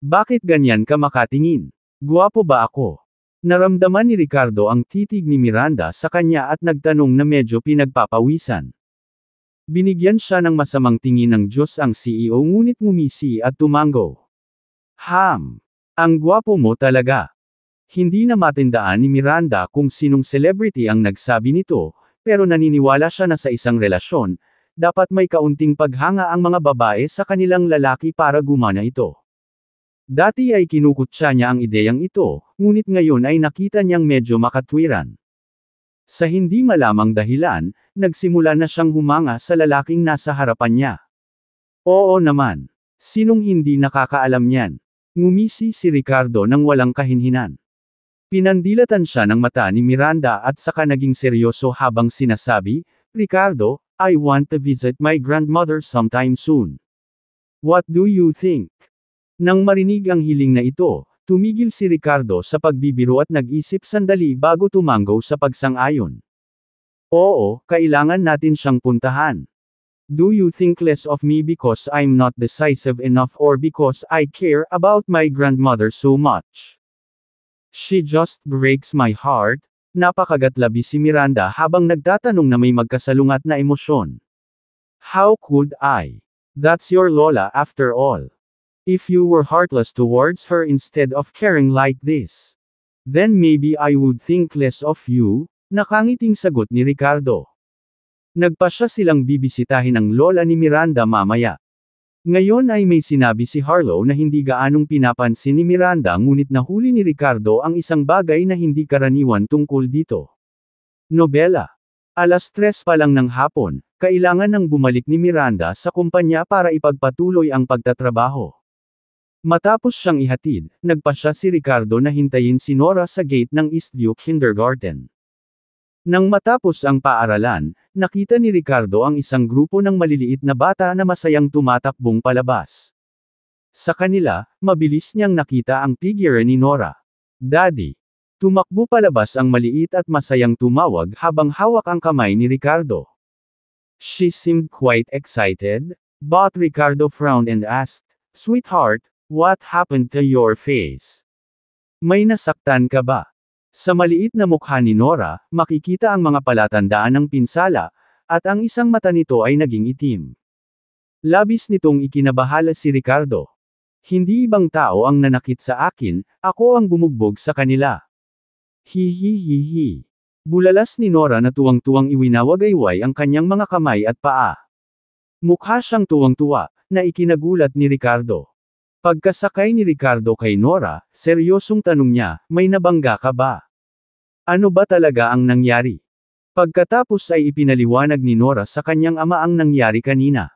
Bakit ganyan ka makatingin? Guwapo ba ako? Naramdaman ni Ricardo ang titig ni Miranda sa kanya at nagtanong na medyo pinagpapawisan. Binigyan siya ng masamang tingin ng Diyos ang CEO ngunit ngumisi at tumango. Ang gwapo mo talaga. Hindi na matindaan ni Miranda kung sinong celebrity ang nagsabi nito, pero naniniwala siya na sa isang relasyon, dapat may kaunting paghanga ang mga babae sa kanilang lalaki para gumana ito. Dati ay kinukutya niya ang ideyang ito, ngunit ngayon ay nakita niyang medyo makatwiran. Sa hindi malamang dahilan, nagsimula na siyang humanga sa lalaking nasa harapan niya. Oo naman. Sinong hindi nakakaalam niyan? Ngumisi si Ricardo nang walang kahinhinan. Pinandilatan siya ng mata ni Miranda at saka naging seryoso habang sinasabi, Ricardo, I want to visit my grandmother sometime soon. What do you think? Nang marinig ang hiling na ito, tumigil si Ricardo sa pagbibiro at nag-isip sandali bago tumanggo sa pagsang-ayon. Oo, kailangan natin siyang puntahan. Do you think less of me because I'm not decisive enough or because I care about my grandmother so much? She just breaks my heart. Napakagatlabi si Miranda habang nagtatanong na may magkasalungat na emosyon. How could I? That's your lola after all. If you were heartless towards her instead of caring like this, then maybe I would think less of you, nakangiting sagot ni Ricardo. Nagpasya silang bibisitahin ang lola ni Miranda mamaya. Ngayon ay may sinabi si Harlow na hindi gaanong pinapansin ni Miranda ngunit nahuli ni Ricardo ang isang bagay na hindi karaniwan tungkol dito. Nobela. 3:00 pa lang ng hapon, kailangan nang bumalik ni Miranda sa kumpanya para ipagpatuloy ang pagtatrabaho. Matapos siyang ihatid, nagpasya si Ricardo na hintayin si Nora sa gate ng Eastview Kindergarten. Nang matapos ang paaralan, nakita ni Ricardo ang isang grupo ng maliliit na bata na masayang tumatakbong palabas. Sa kanila, mabilis niyang nakita ang figure ni Nora. Daddy. Tumakbo palabas ang maliit at masayang tumawag habang hawak ang kamay ni Ricardo. She seemed quite excited, but Ricardo frowned and asked, Sweetheart, what happened to your face? May nasaktan ka ba? Sa maliit na mukha ni Nora, makikita ang mga palatandaan ng pinsala, at ang isang mata nito ay naging itim. Labis nitong ikinabahala si Ricardo. Hindi ibang tao ang nanakit sa akin, ako ang bumugbog sa kanila. Hihihihi. Bulalas ni Nora na tuwang-tuwang iwinawagayway ang kanyang mga kamay at paa. Mukha siyang tuwang-tuwa, na ikinagulat ni Ricardo. Pagkasakay ni Ricardo kay Nora, seryosong tanong niya, may nabangga ka ba? Ano ba talaga ang nangyari? Pagkatapos ay ipinaliwanag ni Nora sa kanyang ama ang nangyari kanina.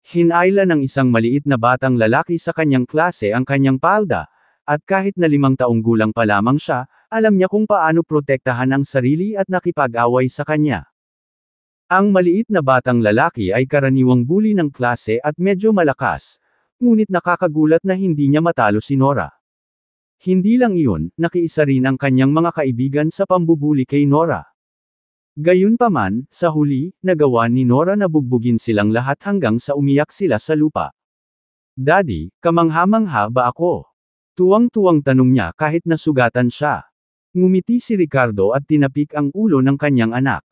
Hinayla ng isang maliit na batang lalaki sa kanyang klase ang kanyang palda, at kahit na 5 taong gulang pa lamang siya, alam niya kung paano protektahan ang sarili at nakipag-away sa kanya. Ang maliit na batang lalaki ay karaniwang bully ng klase at medyo malakas, ngunit nakakagulat na hindi niya matalo si Nora. Hindi lang iyon, nakiisa rin ang kanyang mga kaibigan sa pambubuli kay Nora. Gayunpaman, sa huli, nagawa ni Nora na bugbugin silang lahat hanggang sa umiyak sila sa lupa. Daddy, kamangha-mangha ba ako? Tuwang-tuwang tanong niya kahit nasugatan siya. Ngumiti si Ricardo at tinapik ang ulo ng kanyang anak.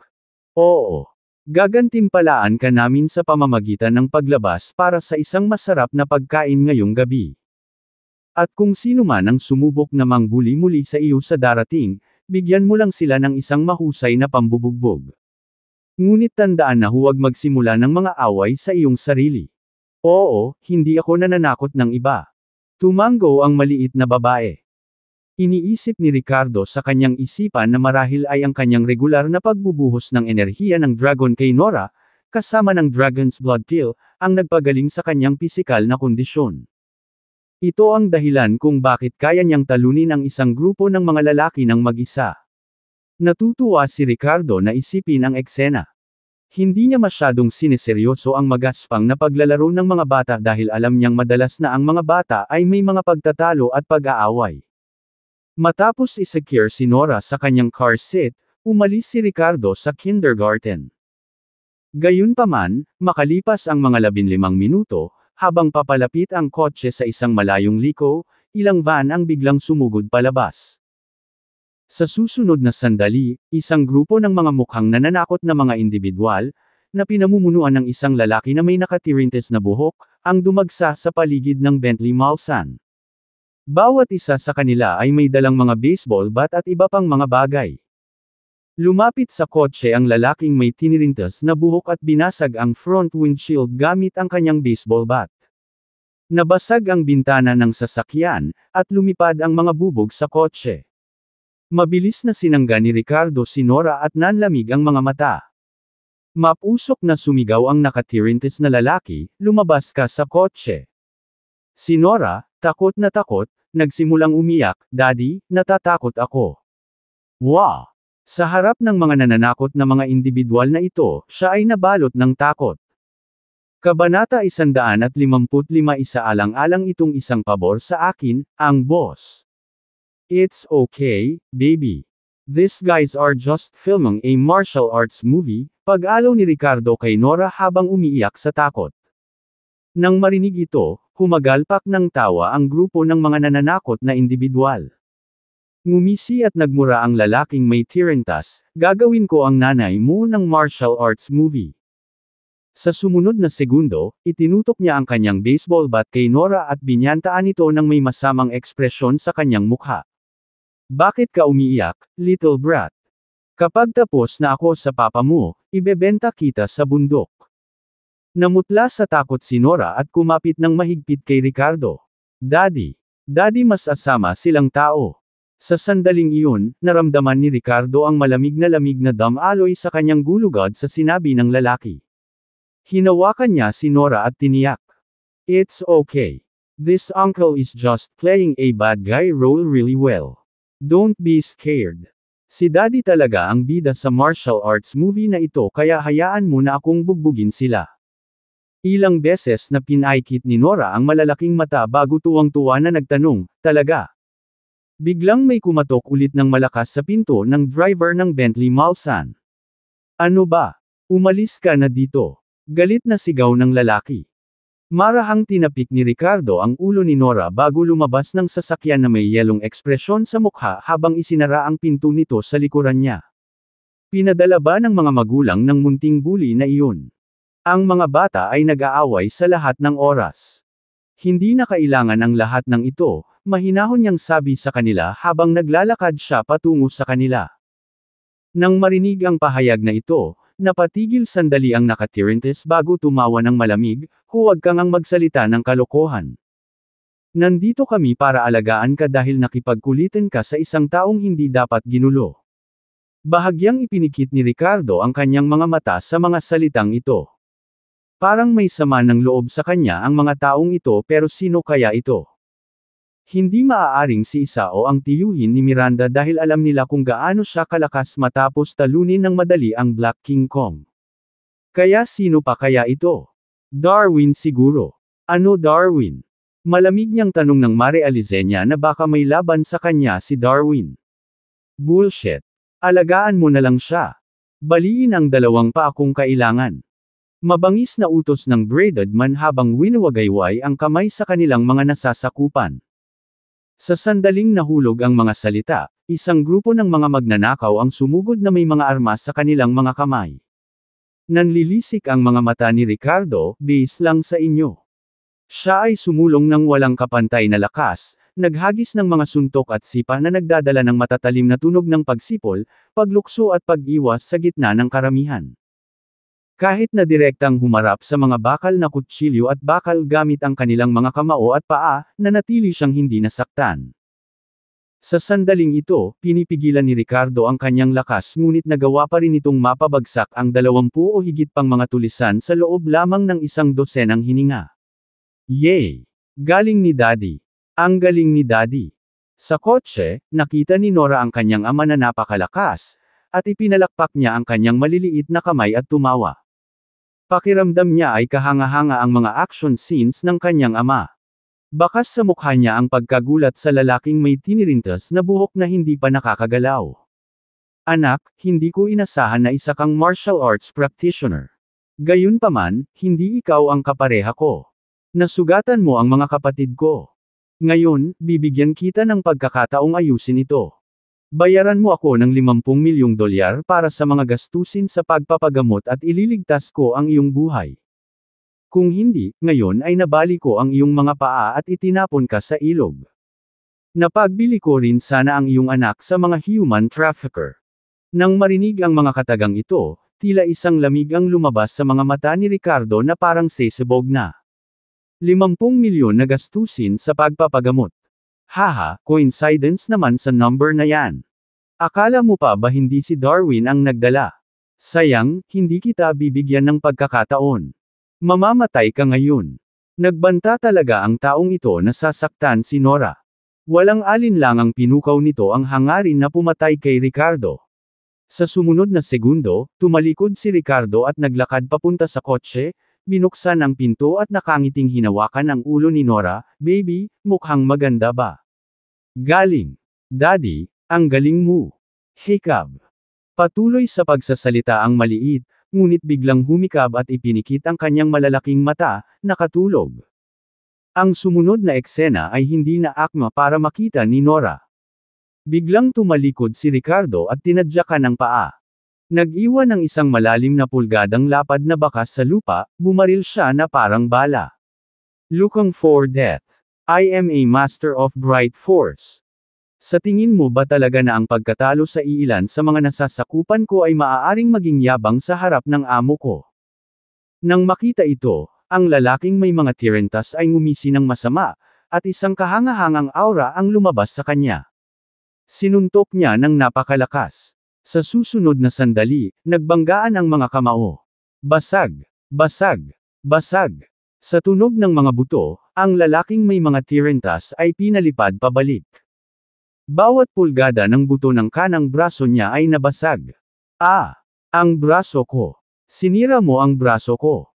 Oo. Gagantimpalaan ka namin sa pamamagitan ng paglabas para sa isang masarap na pagkain ngayong gabi. At kung sino man ang sumubok na mangbuli muli sa iyo sa darating, bigyan mo lang sila ng isang mahusay na pambubugbog. Ngunit tandaan na huwag magsimula ng mga away sa iyong sarili. Oo, hindi ako nananakot ng iba. Tumango ang maliit na babae. Iniisip ni Ricardo sa kanyang isipan na marahil ay ang kanyang regular na pagbubuhos ng enerhiya ng dragon kay Nora, kasama ng Dragon's Blood Pill, ang nagpagaling sa kanyang pisikal na kondisyon. Ito ang dahilan kung bakit kaya niyang talunin ang isang grupo ng mga lalaki ng mag-isa. Natutuwa si Ricardo na isipin ang eksena. Hindi niya masyadong sineseryoso ang magaspang na paglalaro ng mga bata dahil alam niyang madalas na ang mga bata ay may mga pagtatalo at pag-aaway. Matapos isecure si Nora sa kanyang car seat, umalis si Ricardo sa kindergarten. Gayunpaman, makalipas ang mga 15 minuto, habang papalapit ang kotse sa isang malayong liko, ilang van ang biglang sumugod palabas. Sa susunod na sandali, isang grupo ng mga mukhang nananakot na mga individual, na pinamumunuan ng isang lalaki na may nakatirintes na buhok, ang dumagsa sa paligid ng Bentley Mulsanne. Bawat isa sa kanila ay may dalang mga baseball bat at iba pang mga bagay. Lumapit sa kotse ang lalaking may tinirintes na buhok at binasag ang front windshield gamit ang kanyang baseball bat. Nabasag ang bintana ng sasakyan, at lumipad ang mga bubog sa kotse. Mabilis na sinangga ni Ricardo si Nora at nanlamig ang mga mata. Mapusok na sumigaw ang nakatirintes na lalaki, lumabas ka sa kotse. Si Nora, takot, nagsimulang umiyak, Daddy, natatakot ako. Wow! Sa harap ng mga nananakot na mga individual na ito, siya ay nabalot ng takot. Kabanata 155 Isaalang-alang itong isang pabor sa akin, ang boss. It's okay, baby. These guys are just filming a martial arts movie, pag-alaw ni Ricardo kay Nora habang umiiyak sa takot. Nang marinig ito, humagalpak ng tawa ang grupo ng mga nananakot na individual. Ngumisi at nagmura ang lalaking may tirintas, gagawin ko ang nanay mo ng martial arts movie. Sa sumunod na segundo, itinutok niya ang kanyang baseball bat kay Nora at binyantaan ito ng may masamang ekspresyon sa kanyang mukha. Bakit ka umiiyak, little brat? Kapag tapos na ako sa papa mo, ibebenta kita sa bundok. Namutla sa takot si Nora at kumapit ng mahigpit kay Ricardo. Daddy, mas asama silang tao. Sa sandaling iyon, naramdaman ni Ricardo ang lamig na damaloy sa kanyang gulugod sa sinabi ng lalaki. Hinawakan niya si Nora at tiniyak. It's okay. This uncle is just playing a bad guy role really well. Don't be scared. Si Daddy talaga ang bida sa martial arts movie na ito kaya hayaan mo na akong bugbugin sila. Ilang beses na pinaikit ni Nora ang malalaking mata bago tuwang-tuwa na nagtanong, talaga? Biglang may kumatok ulit ng malakas sa pinto ng driver ng Bentley Mulsanne. Ano ba? Umalis ka na dito. Galit na sigaw ng lalaki. Marahang tinapik ni Ricardo ang ulo ni Nora bago lumabas ng sasakyan na may yelong ekspresyon sa mukha habang isinara ang pinto nito sa likuran niya. Pinadala ba ng mga magulang ng munting bully na iyon? Ang mga bata ay nag-aaway sa lahat ng oras. Hindi na kailangan ang lahat ng ito, mahinahon niyang sabi sa kanila habang naglalakad siya patungo sa kanila. Nang marinig ang pahayag na ito, napatigil sandali ang nakatirintes bago tumawa ng malamig, huwag kang ang magsalita ng kalokohan. Nandito kami para alagaan ka dahil nakipagkulitan ka sa isang taong hindi dapat ginulo. Bahagyang ipinikit ni Ricardo ang kanyang mga mata sa mga salitang ito. Parang may sama ng loob sa kanya ang mga taong ito pero sino kaya ito? Hindi maaaring si Isao ang tiyuhin ni Miranda dahil alam nila kung gaano siya kalakas matapos talunin ng madali ang Black King Kong. Kaya sino pa kaya ito? Darwin siguro. Ano Darwin? Malamig niyang tanong ng Mare Alizenia na baka may laban sa kanya si Darwin. Bullshit. Alagaan mo na lang siya. Baliin ang dalawang pa akong kailangan. Mabangis na utos ng braided man habang winuwagayway ang kamay sa kanilang mga nasasakupan. Sa sandaling nahulog ang mga salita, isang grupo ng mga magnanakaw ang sumugod na may mga armas sa kanilang mga kamay. Nanlilisik ang mga mata ni Ricardo, base lang sa inyo. Siya ay sumulong ng walang kapantay na lakas, naghagis ng mga suntok at sipa na nagdadala ng matatalim na tunog ng pagsipol, paglukso at pag-iwas sa gitna ng karamihan. Kahit na direktang humarap sa mga bakal na kutsilyo at bakal gamit ang kanilang mga kamao at paa, nanatili siyang hindi nasaktan. Sa sandaling ito, pinipigilan ni Ricardo ang kanyang lakas ngunit nagawa pa rin itong mapabagsak ang 20 o higit pang mga tulisan sa loob lamang ng isang dosenang hininga. Yay! Galing ni Daddy. Ang galing ni Daddy. Sa kotse, nakita ni Nora ang kanyang ama na napakalakas, at ipinalakpak niya ang kanyang maliliit na kamay at tumawa. Pakiramdam niya ay kahanga-hanga ang mga action scenes ng kanyang ama. Bakas sa mukha niya ang pagkagulat sa lalaking may tinirintas na buhok na hindi pa nakakagalaw. Anak, hindi ko inasahan na isa kang martial arts practitioner. Gayunpaman, hindi ikaw ang kapareha ko. Nasugatan mo ang mga kapatid ko. Ngayon, bibigyan kita ng pagkakataong ayusin ito. Bayaran mo ako ng 50 milyong dolyar para sa mga gastusin sa pagpapagamot at ililigtas ko ang iyong buhay. Kung hindi, ngayon ay nabali ko ang iyong mga paa at itinapon ka sa ilog. Napagbili ko rin sana ang iyong anak sa mga human trafficker. Nang marinig ang mga katagang ito, tila isang lamig ang lumabas sa mga mata ni Ricardo na parang sesabog na. 50 milyon na gastusin sa pagpapagamot. Haha, coincidence naman sa number na yan. Akala mo pa ba hindi si Darwin ang nagdala? Sayang, hindi kita bibigyan ng pagkakataon. Mamamatay ka ngayon. Nagbanta talaga ang taong ito na sasaktan si Nora. Walang alinlangang pinukaw nito ang hangarin na pumatay kay Ricardo. Sa sumunod na segundo, tumalikod si Ricardo at naglakad papunta sa kotse, binuksan ang pinto at nakangiting hinawakan ang ulo ni Nora. Baby, mukhang maganda ba? Galing. Daddy, ang galing mo. Hikab. Patuloy sa pagsasalita ang maliit, ngunit biglang humikab at ipinikit ang kanyang malalaking mata, nakatulog. Ang sumunod na eksena ay hindi na akma para makita ni Nora. Biglang tumalikod si Ricardo at tinadyakan ang paa. Nag-iwan ng isang malalim na pulgadang lapad na bakas sa lupa, bumaril siya na parang bala. Looking for death. I am a master of bright force. Sa tingin mo ba talaga na ang pagkatalo sa iilan sa mga nasasakupan ko ay maaaring maging yabang sa harap ng amo ko? Nang makita ito, ang lalaking may mga tirentas ay ngumisi ng masama, at isang kahangahangang aura ang lumabas sa kanya. Sinuntok niya ng napakalakas. Sa susunod na sandali, nagbanggaan ang mga kamao. Basag, basag, basag. Sa tunog ng mga buto, ang lalaking may mga tirentas ay pinalipad pabalik. Bawat pulgada ng buto ng kanang braso niya ay nabasag. Ang braso ko. Sinira mo ang braso ko.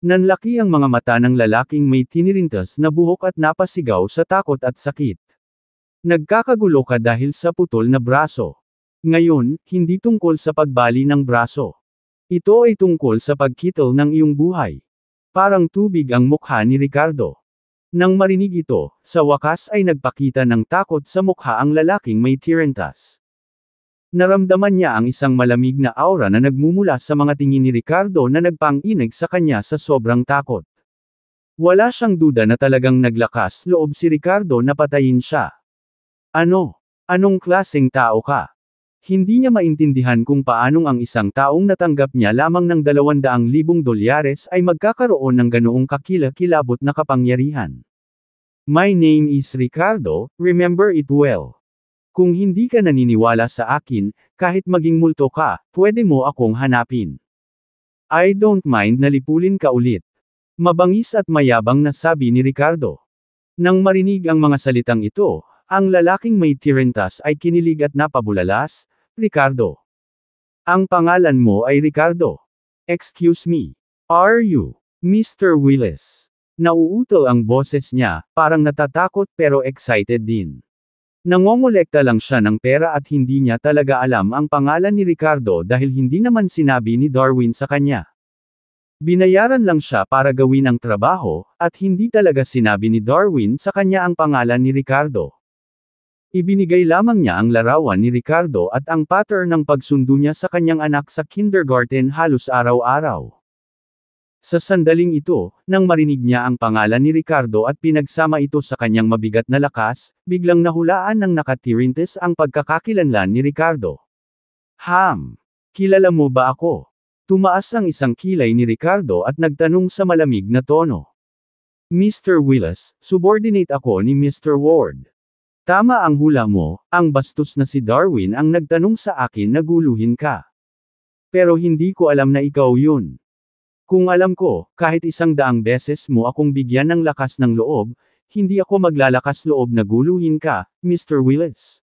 Nanlaki ang mga mata ng lalaking may tinirintas na buhok at napasigaw sa takot at sakit. Nagkakagulo ka dahil sa putol na braso. Ngayon, hindi tungkol sa pagbali ng braso. Ito ay tungkol sa pagkitol ng iyong buhay. Parang tubig ang mukha ni Ricardo. Nang marinig ito, sa wakas ay nagpakita ng takot sa mukha ang lalaking may tirentas. Naramdaman niya ang isang malamig na aura na nagmumula sa mga tingin ni Ricardo na nagpang-inig sa kanya sa sobrang takot. Wala siyang duda na talagang naglakas loob si Ricardo na patayin siya. Anong klaseng tao ka? Hindi niya maintindihan kung paanong ang isang taong natanggap niya lamang ng 200,000 dolyares ay magkakaroon ng ganoong kakilakilabot na kapangyarihan. My name is Ricardo, remember it well. Kung hindi ka naniniwala sa akin, kahit maging multo ka, pwede mo akong hanapin. I don't mind na lipulin ka ulit. Mabangis at mayabang na sabi ni Ricardo. Nang marinig ang mga salitang ito, ang lalaking may tirentas ay kinilig at napabulalas. Ricardo. Ang pangalan mo ay Ricardo. Excuse me. Are you Mr. Willis? Nauutol ang boses niya, parang natatakot pero excited din. Nangongolekta lang siya ng pera at hindi niya talaga alam ang pangalan ni Ricardo dahil hindi naman sinabi ni Darwin sa kanya. Binayaran lang siya para gawin ang trabaho, at hindi talaga sinabi ni Darwin sa kanya ang pangalan ni Ricardo. Ibinigay lamang niya ang larawan ni Ricardo at ang pattern ng pagsundo niya sa kanyang anak sa kindergarten halos araw-araw. Sa sandaling ito, nang marinig niya ang pangalan ni Ricardo at pinagsama ito sa kanyang mabigat na lakas, biglang nahulaan ng nakatirintes ang pagkakakilanlan ni Ricardo. Kilala mo ba ako? Tumaas ang isang kilay ni Ricardo at nagtanong sa malamig na tono. Mr. Willis, subordinate ako ni Mr. Ward. Tama ang hula mo, ang bastos na si Darwin ang nagtanong sa akin na guluhin ka. Pero hindi ko alam na ikaw yun. Kung alam ko, kahit 100 beses mo akong bigyan ng lakas ng loob, hindi ako maglalakas loob na guluhin ka, Mr. Willis.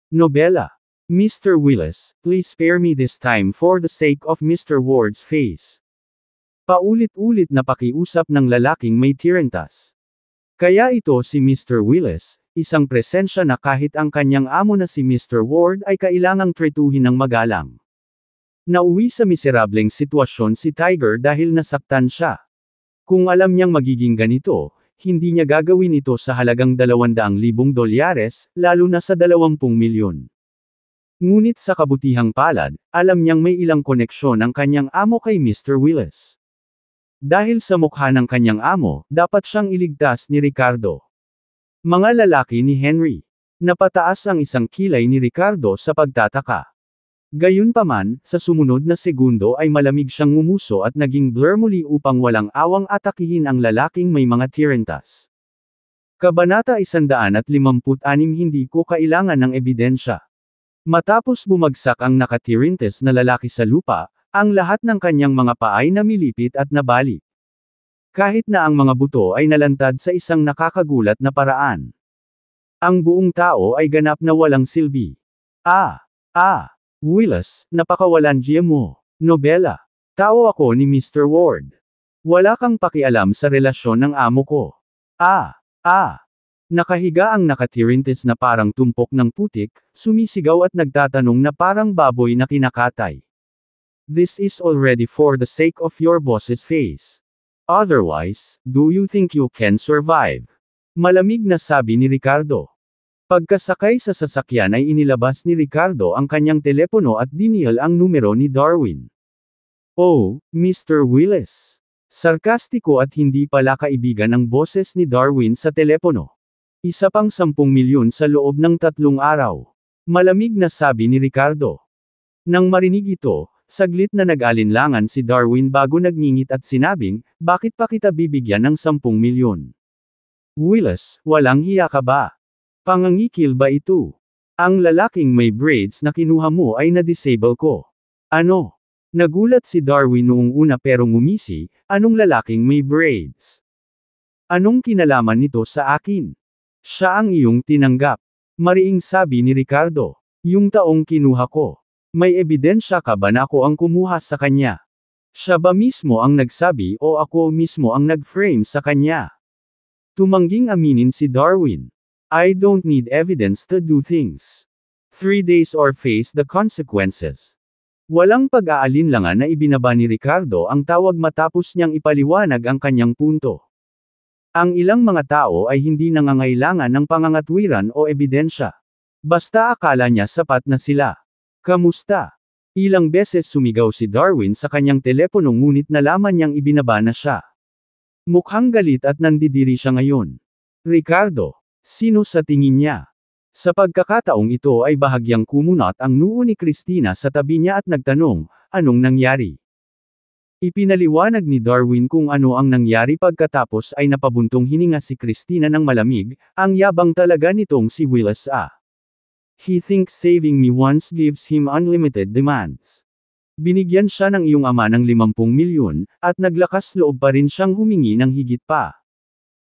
Nobela. Mr. Willis, please spare me this time for the sake of Mr. Ward's face. Paulit-ulit na pakiusap ng lalaking may tirentas. Kaya ito si Mr. Willis, isang presensya na kahit ang kanyang amo na si Mr. Ward ay kailangang tretuhin ng magalang. Nauwi sa miserableng sitwasyon si Tiger dahil nasaktan siya. Kung alam niyang magiging ganito, hindi niya gagawin ito sa halagang 200,000 dolyares, lalo na sa 20 milyon. Ngunit sa kabutihang palad, alam niyang may ilang koneksyon ang kanyang amo kay Mr. Willis. Dahil sa mukha ng kanyang amo, dapat siyang iligtas ni Ricardo. Mga lalaki ni Henry. Napataas ang isang kilay ni Ricardo sa pagtataka. Gayunpaman, sa sumunod na segundo ay malamig siyang ngumuso at naging blur muli upang walang awang atakihin ang lalaking may mga tirentas. Kabanata 156. Hindi ko kailangan ng ebidensya. Matapos bumagsak ang nakatirintes na lalaki sa lupa, ang lahat ng kanyang mga paa ay namilipit at nabali. Kahit na ang mga buto ay nalantad sa isang nakakagulat na paraan. Ang buong tao ay ganap na walang silbi. Willis, napakawalandiya mo. Nobela. Tao ako ni Mr. Ward. Wala kang pakialam sa relasyon ng amo ko. Nakahiga ang nakatirintes na parang tumpok ng putik, sumisigaw at nagtatanong na parang baboy na kinakatay. This is already for the sake of your boss's face. Otherwise, do you think you can survive? Malamig na sabi ni Ricardo. Pagkasakay sa sasakyan ay inilabas ni Ricardo ang kanyang telepono at dinial ang numero ni Darwin. Oh, Mr. Willis. Sarkastiko at hindi pala kaibigan ang boses ni Darwin sa telepono. Isa pang 10 milyon sa loob ng 3 araw. Malamig na sabi ni Ricardo. Nang marinig ito, saglit na nag-alinlangan si Darwin bago nagngingit at sinabing, bakit pa kita bibigyan ng 10 milyon? Willis, walang hiya ka ba? Pangangikil ba ito? Ang lalaking may braids na kinuha mo ay na-disable ko. Ano? Nagulat si Darwin noong una pero ngumisi, anong lalaking may braids? Anong kinalaman nito sa akin? Siya ang iyong tinanggap. Mariing sabi ni Ricardo. Yung taong kinuha ko. May ebidensya ka ba na ako ang kumuha sa kanya? Siya ba mismo ang nagsabi o ako mismo ang nag-frame sa kanya? Tumangging aminin si Darwin. I don't need evidence to do things. 3 days or face the consequences. Walang pag-aalinlangan na ibinaba ni Ricardo ang tawag matapos niyang ipaliwanag ang kanyang punto. Ang ilang mga tao ay hindi nangangailangan ng pangangatwiran o ebidensya. Basta akala niya sapat na sila. Kamusta? Ilang beses sumigaw si Darwin sa kanyang telepono ngunit nalaman niyang ibinaba na siya. Mukhang galit at nandidiri siya ngayon. Ricardo. Sino sa tingin niya? Sa pagkakataong ito ay bahagyang kumunat ang noo ni Christina sa tabi niya at nagtanong, anong nangyari? Ipinaliwanag ni Darwin kung ano ang nangyari pagkatapos ay napabuntong hininga si Christina ng malamig, ang yabang talaga nitong si Willis He thinks saving me once gives him unlimited demands. Binigyan siya ng iyong ama ng 50 milyon, at naglakas loob pa rin siyang humingi ng higit pa.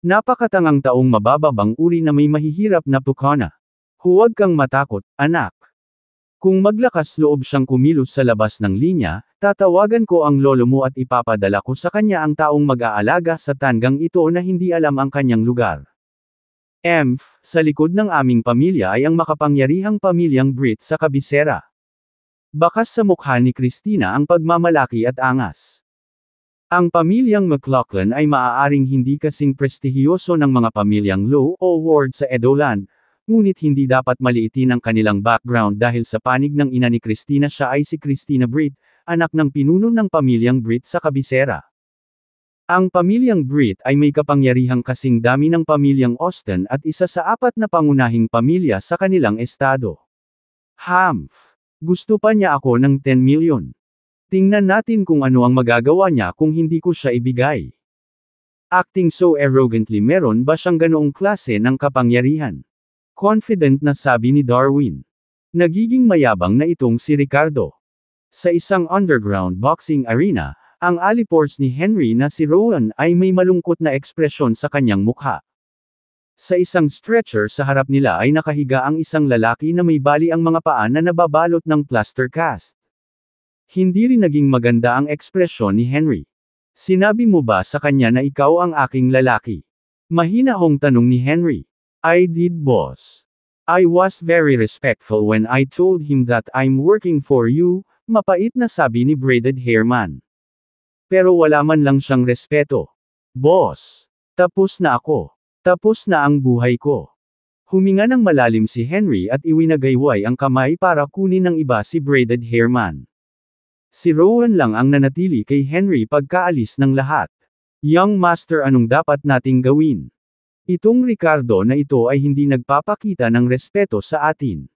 Napakatangang taong mabababang uri na may mahihirap na pukana. Huwag kang matakot, anak. Kung maglakas loob siyang kumilos sa labas ng linya, tatawagan ko ang lolo mo at ipapadala ko sa kanya ang taong mag-aalaga sa tanggang ito na hindi alam ang kanyang lugar. Sa likod ng aming pamilya ay ang makapangyarihang pamilyang Brit sa kabisera. Bakas sa mukha ni Christina ang pagmamalaki at angas. Ang pamilyang McLaughlin ay maaaring hindi kasing prestihiyoso ng mga pamilyang Low o Ward sa Edoland, ngunit hindi dapat maliitin ang kanilang background dahil sa panig ng ina ni Christina siya ay si Christina Brit, anak ng pinuno ng pamilyang Brit sa kabisera. Ang pamilyang Brit ay may kapangyarihang kasing dami ng pamilyang Austin at isa sa 4 na pangunahing pamilya sa kanilang estado. Gusto pa niya ako ng 10 milyon. Tingnan natin kung ano ang magagawa niya kung hindi ko siya ibigay. Acting so arrogantly, meron ba siyang ganoong klase ng kapangyarihan? Confident na sabi ni Darwin. Nagiging mayabang na itong si Ricardo. Sa isang underground boxing arena, ang alipors ni Henry na si Rowan ay may malungkot na ekspresyon sa kanyang mukha. Sa isang stretcher sa harap nila ay nakahiga ang isang lalaki na may bali ang mga paa na nababalot ng plaster cast. Hindi rin naging maganda ang ekspresyon ni Henry. Sinabi mo ba sa kanya na ikaw ang aking lalaki? Mahinahong tanong ni Henry. I did, boss. I was very respectful when I told him that I'm working for you, mapait na sabi ni braided hair man. Pero wala man lang siyang respeto. Boss. Tapos na ako. Tapos na ang buhay ko. Huminga ng malalim si Henry at iwinagayway ang kamay para kunin ng iba si braided hair man. Si Rowan lang ang nanatili kay Henry pagkaalis ng lahat. Young Master, anong dapat nating gawin? Itong Ricardo na ito ay hindi nagpapakita ng respeto sa atin.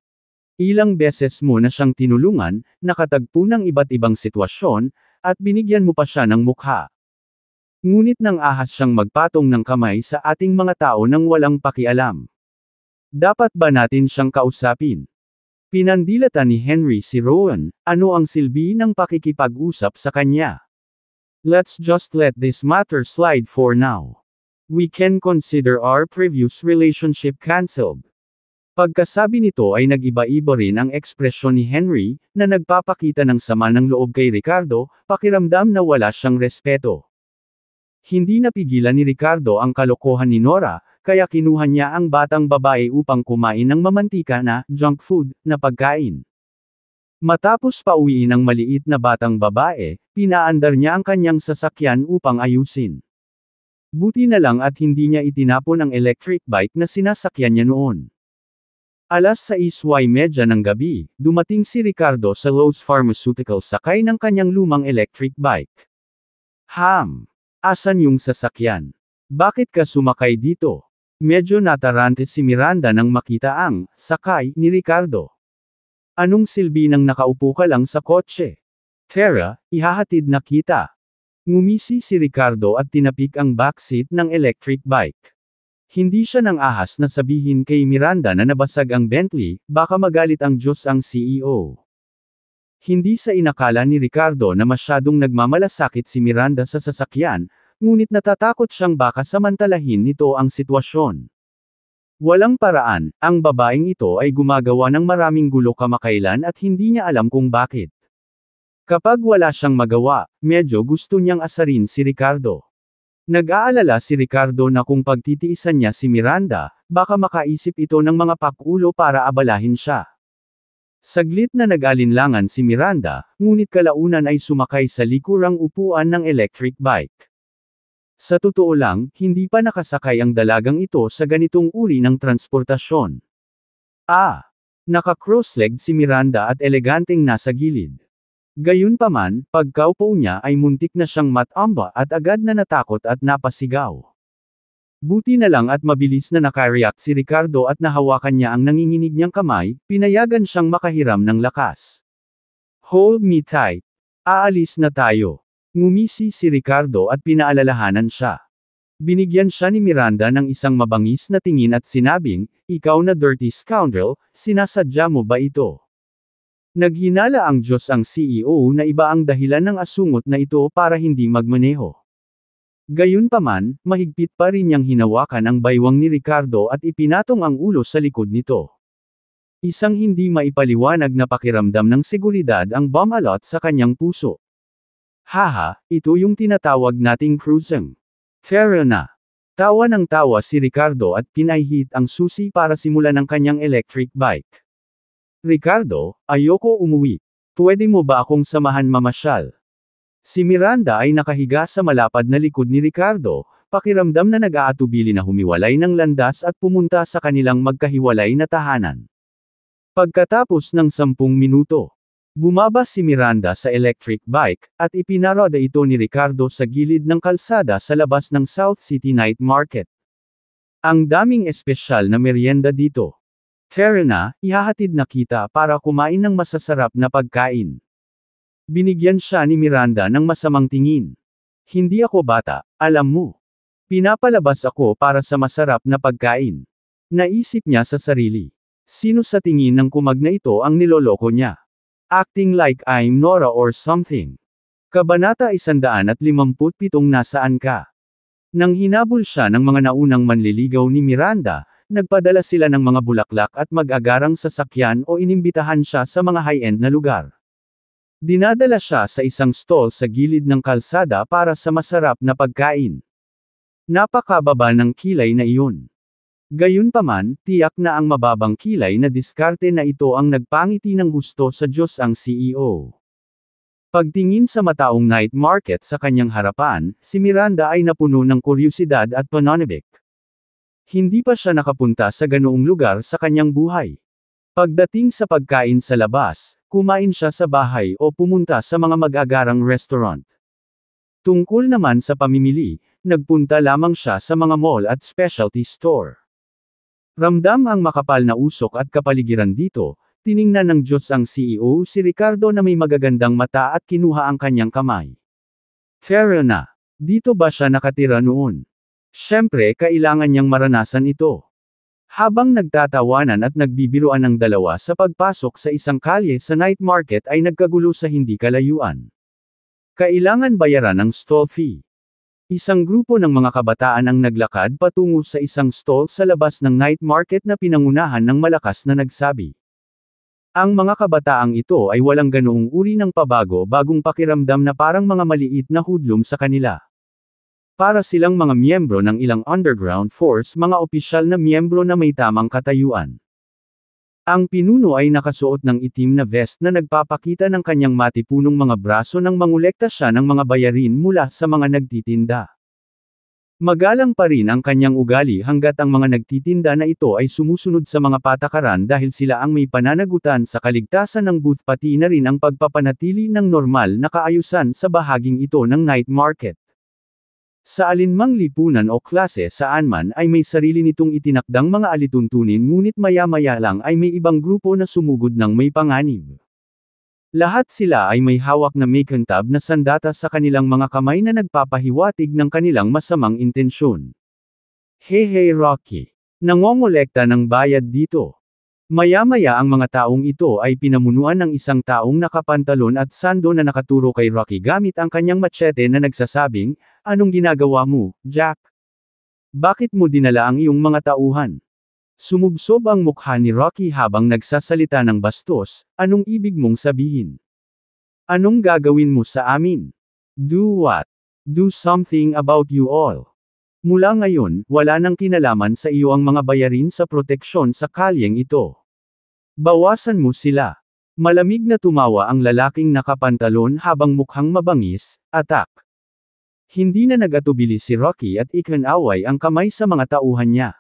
Ilang beses mo na siyang tinulungan, nakatagpo ng iba't ibang sitwasyon, at binigyan mo pa siya ng mukha. Ngunit nang ahas siyang magpatong ng kamay sa ating mga tao nang walang pakialam. Dapat ba natin siyang kausapin? Pinandilatan ni Henry si Rowan, ano ang silbi ng pakikipag-usap sa kanya? Let's just let this matter slide for now. We can consider our previous relationship cancelled. Pagkasabi nito ay nag-iba-iba rin ang ekspresyon ni Henry, na nagpapakita ng sama ng loob kay Ricardo, pakiramdam na wala siyang respeto. Hindi napigilan ni Ricardo ang kalokohan ni Nora, kaya kinuha niya ang batang babae upang kumain ng mamantika na junk food na pagkain. Matapos pauwiin ang maliit na batang babae, pinaandar niya ang kanyang sasakyan upang ayusin. Buti na lang at hindi niya itinapon ang electric bike na sinasakyan niya noon. Alas 6:30 ng gabi, dumating si Ricardo sa Lowe's Pharmaceuticals sakay ng kanyang lumang electric bike. Asan yung sasakyan? Bakit ka sumakay dito? Medyo natarante si Miranda nang makita ang sakay ni Ricardo. Anong silbi nang nakaupo ka lang sa kotse? Tara, ihahatid na kita. Ngumisi si Ricardo at tinapik ang backseat ng electric bike. Hindi siya nang ahas na sabihin kay Miranda na nabasag ang Bentley, baka magalit ang Diyos ang CEO. Hindi sa inakala ni Ricardo na masyadong nagmamalasakit si Miranda sa sasakyan, ngunit natatakot siyang baka samantalahin nito ang sitwasyon. Walang paraan, ang babaeng ito ay gumagawa ng maraming gulo kamakailan at hindi niya alam kung bakit. Kapag wala siyang magawa, medyo gusto niyang asarin si Ricardo. Nag-aalala si Ricardo na kung pagtitiisan niya si Miranda, baka makaisip ito ng mga pakulo para abalahin siya. Saglit na nag-alinlangan si Miranda, ngunit kalaunan ay sumakay sa likurang upuan ng electric bike. Sa totoo lang, hindi pa nakasakay ang dalagang ito sa ganitong uri ng transportasyon. Naka-cross-legged si Miranda at eleganteng nasa gilid. Gayunpaman, pagkaupo niya ay muntik na siyang matamba at agad na natakot at napasigaw. Buti na lang at mabilis na nakareact si Ricardo at nahawakan niya ang nanginginig niyang kamay, pinayagan siyang makahiram ng lakas. Hold me tight. Aalis na tayo. Ngumisi si Ricardo at pinaalalahanan siya. Binigyan siya ni Miranda ng isang mabangis na tingin at sinabing, ikaw na dirty scoundrel, sinasadya mo ba ito? Naghinala ang Diyos ang CEO na iba ang dahilan ng asungot na ito para hindi magmaneho. Gayunpaman, mahigpit pa rin niyang hinawakan ang baywang ni Ricardo at ipinatong ang ulo sa likod nito. Isang hindi maipaliwanag na pakiramdam ng seguridad ang bumalot sa kanyang puso. Ito yung tinatawag nating cruising. Tara na. Tawa ng tawa si Ricardo at pinahit ang susi para simulan ang kanyang electric bike. Ricardo, ayoko umuwi. Pwede mo ba akong samahan mamasyal? Si Miranda ay nakahiga sa malapad na likod ni Ricardo, pakiramdam na nag-aatubili na humiwalay ng landas at pumunta sa kanilang magkahiwalay na tahanan. Pagkatapos ng 10 minuto, bumaba si Miranda sa electric bike, at ipinarada ito ni Ricardo sa gilid ng kalsada sa labas ng South City Night Market. Ang daming espesyal na merienda dito. Tara na, ihahatid na kita para kumain ng masasarap na pagkain. Binigyan siya ni Miranda ng masamang tingin. Hindi ako bata, alam mo. Pinapalabas ako para sa masarap na pagkain. Naisip niya sa sarili. Sino sa tingin ng kumag na ito ang niloloko niya? Acting like I'm Nora or something. Kabanata 157. Nasaan ka? Nang hinabol siya ng mga naunang manliligaw ni Miranda, nagpadala sila ng mga bulaklak at mag-agarang sasakyan o inimbitahan siya sa mga high-end na lugar. Dinadala siya sa isang stall sa gilid ng kalsada para sa masarap na pagkain. Napakababa ng kilay na iyon. Gayunpaman, tiyak na ang mababang kilay na diskarte na ito ang nagpangiti ng husto sa Diyos ang CEO. Pagtingin sa mataong night market sa kanyang harapan, si Miranda ay napuno ng kuryusidad at pananabik. Hindi pa siya nakapunta sa ganoong lugar sa kanyang buhay. Pagdating sa pagkain sa labas, kumain siya sa bahay o pumunta sa mga mag-agarang restaurant. Tungkol naman sa pamimili, nagpunta lamang siya sa mga mall at specialty store. Ramdam ang makapal na usok at kapaligiran dito, tiningnan ng Diyos ang CEO si Ricardo na may magagandang mata at kinuha ang kanyang kamay. Fair na. Dito ba siya nakatira noon? Siyempre kailangan niyang maranasan ito. Habang nagtatawanan at nagbibiruan ang dalawa sa pagpasok sa isang kalye sa night market ay nagkagulo sa hindi kalayuan. Kailangan bayaran ang stall fee. Isang grupo ng mga kabataan ang naglakad patungo sa isang stall sa labas ng night market na pinangunahan ng malakas na nagsabi. Ang mga kabataang ito ay walang ganoong uri ng pabago-bagong pakiramdam na parang mga maliit na hoodlum sa kanila. Para silang mga miyembro ng ilang underground force, mga opisyal na miyembro na may tamang katayuan. Ang pinuno ay nakasuot ng itim na vest na nagpapakita ng kanyang matipunong mga braso nang mangolekta siya ng mga bayarin mula sa mga nagtitinda. Magalang pa rin ang kanyang ugali hanggat ang mga nagtitinda na ito ay sumusunod sa mga patakaran dahil sila ang may pananagutan sa kaligtasan ng booth pati na rin ang pagpapanatili ng normal na kaayusan sa bahaging ito ng night market. Sa alinmang lipunan o klase saan man ay may sarili nitong itinakdang mga alituntunin ngunit maya-maya lang ay may ibang grupo na sumugod ng may panganib. Lahat sila ay may hawak na makintab na sandata sa kanilang mga kamay na nagpapahiwatig ng kanilang masamang intensyon. Hey Rocky. Nangongolekta ng bayad dito. Maya-maya ang mga taong ito ay pinamunuan ng isang taong nakapantalon at sando na nakaturo kay Rocky gamit ang kanyang machete na nagsasabing, "Anong ginagawa mo, Jack? Bakit mo dinala ang iyong mga tauhan?" Sumubsob ang mukha ni Rocky habang nagsasalita ng bastos, "Anong ibig mong sabihin? Anong gagawin mo sa amin? Do what? Do something about you all. Mula ngayon, wala nang kinalaman sa iyo ang mga bayarin sa proteksyon sa kalyeng ito. Bawasan mo sila." Malamig na tumawa ang lalaking nakapantalon habang mukhang mabangis, "Atak." Hindi na nag-atubili si Rocky at ikinaway ang kamay sa mga tauhan niya.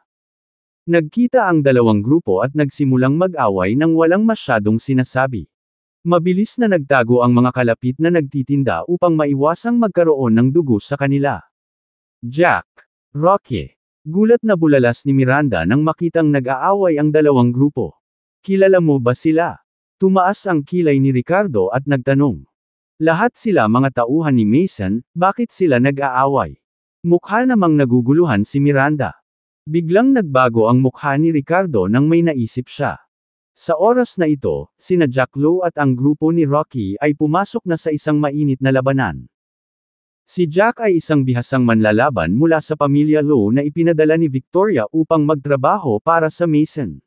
Nagkita ang dalawang grupo at nagsimulang mag-away nang walang masyadong sinasabi. Mabilis na nagtago ang mga kalapit na nagtitinda upang maiwasang magkaroon ng dugo sa kanila. "Jack! Rocky!" Gulat na bulalas ni Miranda nang makitang nag-aaway ang dalawang grupo. "Kilala mo ba sila?" Tumaas ang kilay ni Ricardo at nagtanong. Lahat sila mga tauhan ni Mason, bakit sila nag-aaway? Mukha namang naguguluhan si Miranda. Biglang nagbago ang mukha ni Ricardo nang may naisip siya. Sa oras na ito, sina Jack Lowe at ang grupo ni Rocky ay pumasok na sa isang mainit na labanan. Si Jack ay isang bihasang manlalaban mula sa pamilya Lowe na ipinadala ni Victoria upang magtrabaho para sa Mason.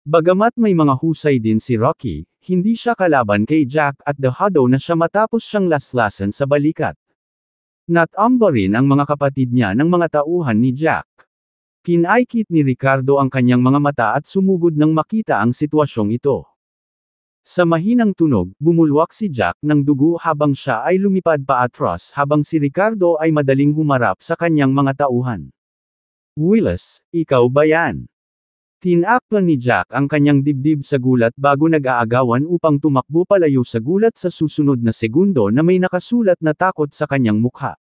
Bagamat may mga husay din si Rocky, hindi siya kalaban kay Jack at dahado na siya matapos siyang laslasan sa balikat. Natamba rin ang mga kapatid niya ng mga tauhan ni Jack. Pinaikit ni Ricardo ang kanyang mga mata at sumugod nang makita ang sitwasyong ito. Sa mahinang tunog, bumulwak si Jack ng dugo habang siya ay lumipad paatras habang si Ricardo ay madaling humarap sa kanyang mga tauhan. "Willis, ikaw ba yan?" Tinakpan ni Jack ang kanyang dibdib sa gulat bago nag-aagawan upang tumakbo palayo sa gulat sa susunod na segundo na may nakasulat na takot sa kanyang mukha.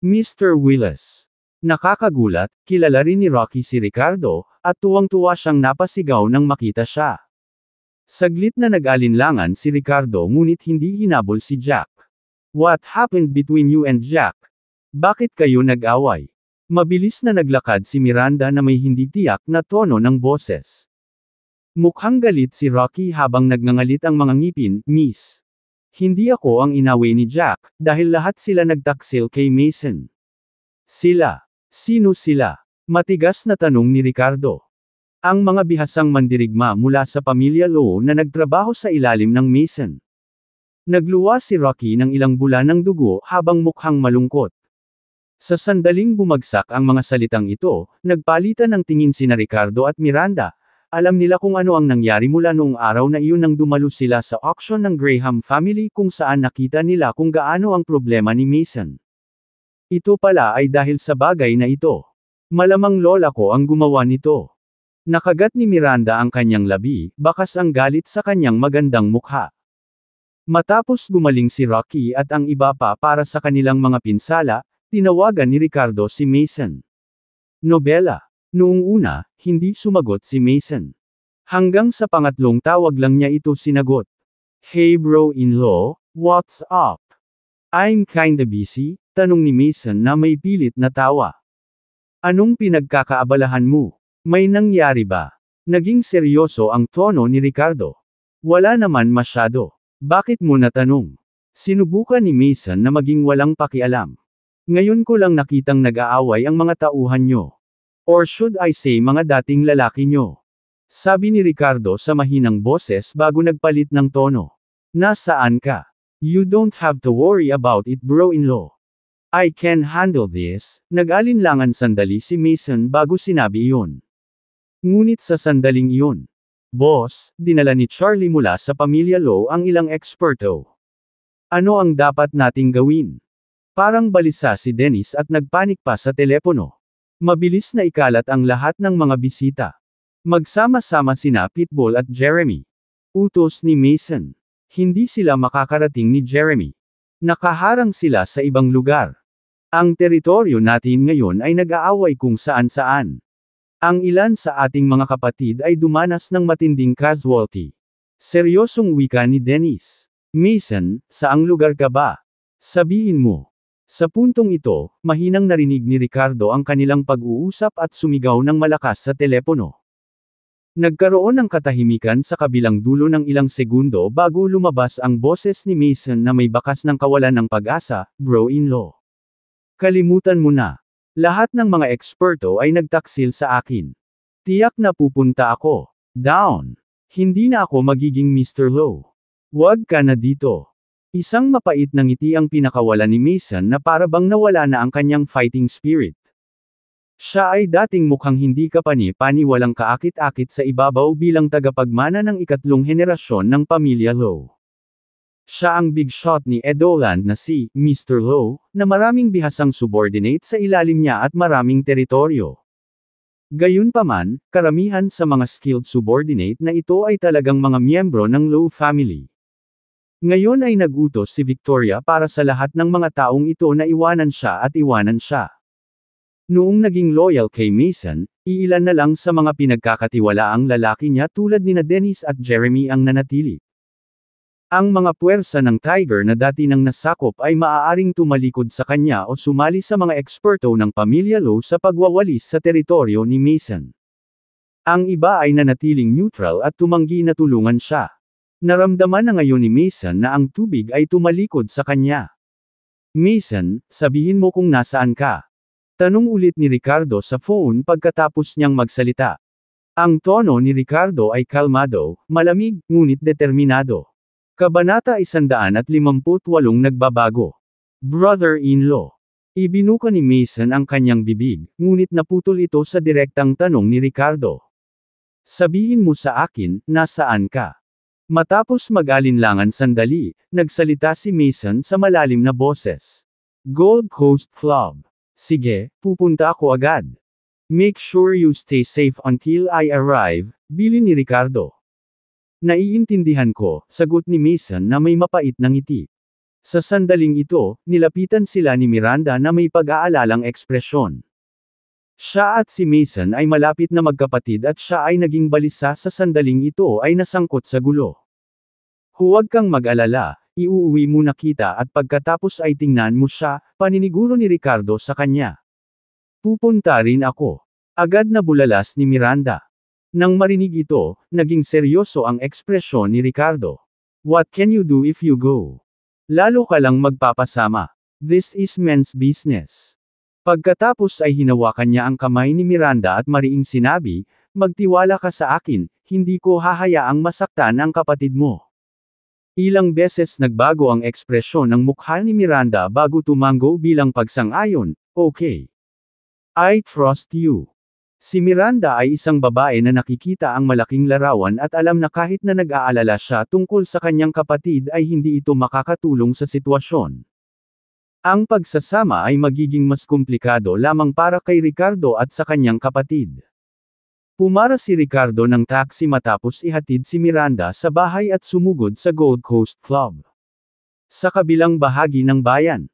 "Mr. Willis." Nakakagulat, kilala rin ni Rocky si Ricardo, at tuwang-tuwa siyang napasigaw nang makita siya. Saglit na nag-alinlangan si Ricardo ngunit hindi hinabol si Jack. "What happened between you and Jack? Bakit kayo nag-away?" Mabilis na naglakad si Miranda na may hindi tiyak na tono ng boses. Mukhang galit si Rocky habang nagngangalit ang mga ngipin, "Miss. Hindi ako ang inaway ni Jack, dahil lahat sila nagtaksil kay Mason." "Sila? Sino sila?" Matigas na tanong ni Ricardo. "Ang mga bihasang mandirigma mula sa pamilya Lowe na nagtrabaho sa ilalim ng Mason." Nagluwa si Rocky ng ilang bula ng dugo habang mukhang malungkot. Sa sandaling bumagsak ang mga salitang ito, nagpalitan ng tingin sina Ricardo at Miranda. Alam nila kung ano ang nangyari mula noong araw na iyon nang dumalo sila sa auction ng Graham family kung saan nakita nila kung gaano ang problema ni Mason. Ito pala ay dahil sa bagay na ito. Malamang lola ko ang gumawa nito. Nakagat ni Miranda ang kanyang labi, bakas ang galit sa kanyang magandang mukha. Matapos gumaling si Rocky at ang iba pa para sa kanilang mga pinsala, tinawagan ni Ricardo si Mason. Nobela. Noong una, hindi sumagot si Mason. Hanggang sa pangatlong tawag lang niya ito sinagot. Hey bro-in-law, what's up? I'm kinda busy, tanong ni Mason na may pilit na tawa. Anong pinagkakaabalahan mo? May nangyari ba? Naging seryoso ang tono ni Ricardo. Wala naman masyado. Bakit mo natanong? Sinubukan ni Mason na maging walang pakialam. Ngayon ko lang nakitang nag-aaway ang mga tauhan nyo. Or should I say mga dating lalaki nyo? Sabi ni Ricardo sa mahinang boses bago nagpalit ng tono. Nasaan ka? You don't have to worry about it bro-in-law. I can handle this. Nag-alinlangan sandali si Mason bago sinabi iyon. Ngunit sa sandaling iyon, boss, dinala ni Charlie mula sa pamilya Low ang ilang eksperto. Ano ang dapat nating gawin? Parang balisa si Dennis at nagpanik pa sa telepono. Mabilis na ikalat ang lahat ng mga bisita. Magsama-sama sina Pitbull at Jeremy. Utos ni Mason. Hindi sila makakarating ni Jeremy. Nakaharang sila sa ibang lugar. Ang teritoryo natin ngayon ay nag-aaway kung saan-saan. Ang ilan sa ating mga kapatid ay dumanas ng matinding casualty. Seryosong wika ni Dennis. Mason, saang lugar ka ba? Sabihin mo. Sa puntong ito, mahinang narinig ni Ricardo ang kanilang pag-uusap at sumigaw ng malakas sa telepono. Nagkaroon ng katahimikan sa kabilang dulo ng ilang segundo bago lumabas ang boses ni Mason na may bakas ng kawalan ng pag-asa, bro-in-law. Kalimutan mo na. Lahat ng mga eksperto ay nagtaksil sa akin. Tiyak na pupunta ako. Down. Hindi na ako magiging Mr. Low. Huwag ka na dito. Isang mapait na ngiti ang pinakawalan ni Mason na para bang nawala na ang kanyang fighting spirit. Siya ay dating mukhang hindi kapani-pani walang kaakit-akit sa ibabaw bilang tagapagmana ng ikatlong henerasyon ng pamilya Low. Siya ang big shot ni Edoland na si Mr. Low, na maraming bihasang subordinate sa ilalim niya at maraming teritoryo. Gayunpaman, karamihan sa mga skilled subordinate na ito ay talagang mga miyembro ng Low family. Ngayon ay nagutos si Victoria para sa lahat ng mga taong ito na iwanan siya at iwanan siya. Noong naging loyal kay Mason, iilan na lang sa mga pinagkakatiwalaang lalaki niya tulad nina Dennis at Jeremy ang nanatili. Ang mga puwersa ng Tiger na dati nang nasakop ay maaaring tumalikod sa kanya o sumali sa mga eksperto ng pamilya Low sa pagwawalis sa teritoryo ni Mason. Ang iba ay nanatiling neutral at tumanggi na tulungan siya. Naramdaman na ngayon ni Mason na ang tubig ay tumalikod sa kanya. Mason, sabihin mo kung nasaan ka. Tanong ulit ni Ricardo sa phone pagkatapos niyang magsalita. Ang tono ni Ricardo ay kalmado, malamig, ngunit determinado. Kabanata 158 nagbabago. Brother-in-law. Ibinuka ni Mason ang kanyang bibig, ngunit naputol ito sa direktang tanong ni Ricardo. Sabihin mo sa akin, nasaan ka? Matapos mag-alinlangan sandali, nagsalita si Mason sa malalim na boses. Gold Coast Club. Sige, pupunta ako agad. Make sure you stay safe until I arrive, bilin ni Ricardo. Naiintindihan ko, sagot ni Mason na may mapait na ngiti. Sa sandaling ito, nilapitan sila ni Miranda na may pag-aalalang ekspresyon. Siya at si Mason ay malapit na magkapatid at siya ay naging balisa sa sandaling ito ay nasangkot sa gulo. Huwag kang mag-alala, iuuwi muna kita at pagkatapos ay tingnan mo siya, paniniguro ni Ricardo sa kanya. Pupunta rin ako. Agad na bulalas ni Miranda. Nang marinig ito, naging seryoso ang ekspresyon ni Ricardo. What can you do if you go? Lalo ka lang magpapasama. This is men's business. Pagkatapos ay hinawakan niya ang kamay ni Miranda at mariing sinabi, magtiwala ka sa akin, hindi ko hahayaang masaktan ang kapatid mo. Ilang beses nagbago ang ekspresyon ng mukha ni Miranda bago tumango bilang pagsang-ayon, okay. I trust you. Si Miranda ay isang babae na nakikita ang malaking larawan at alam na kahit na nag-aalala siya tungkol sa kanyang kapatid ay hindi ito makakatulong sa sitwasyon. Ang pagsasama ay magiging mas komplikado lamang para kay Ricardo at sa kanyang kapatid. Pumara si Ricardo ng taxi matapos ihatid si Miranda sa bahay at sumugod sa Gold Coast Club. Sa kabilang bahagi ng bayan,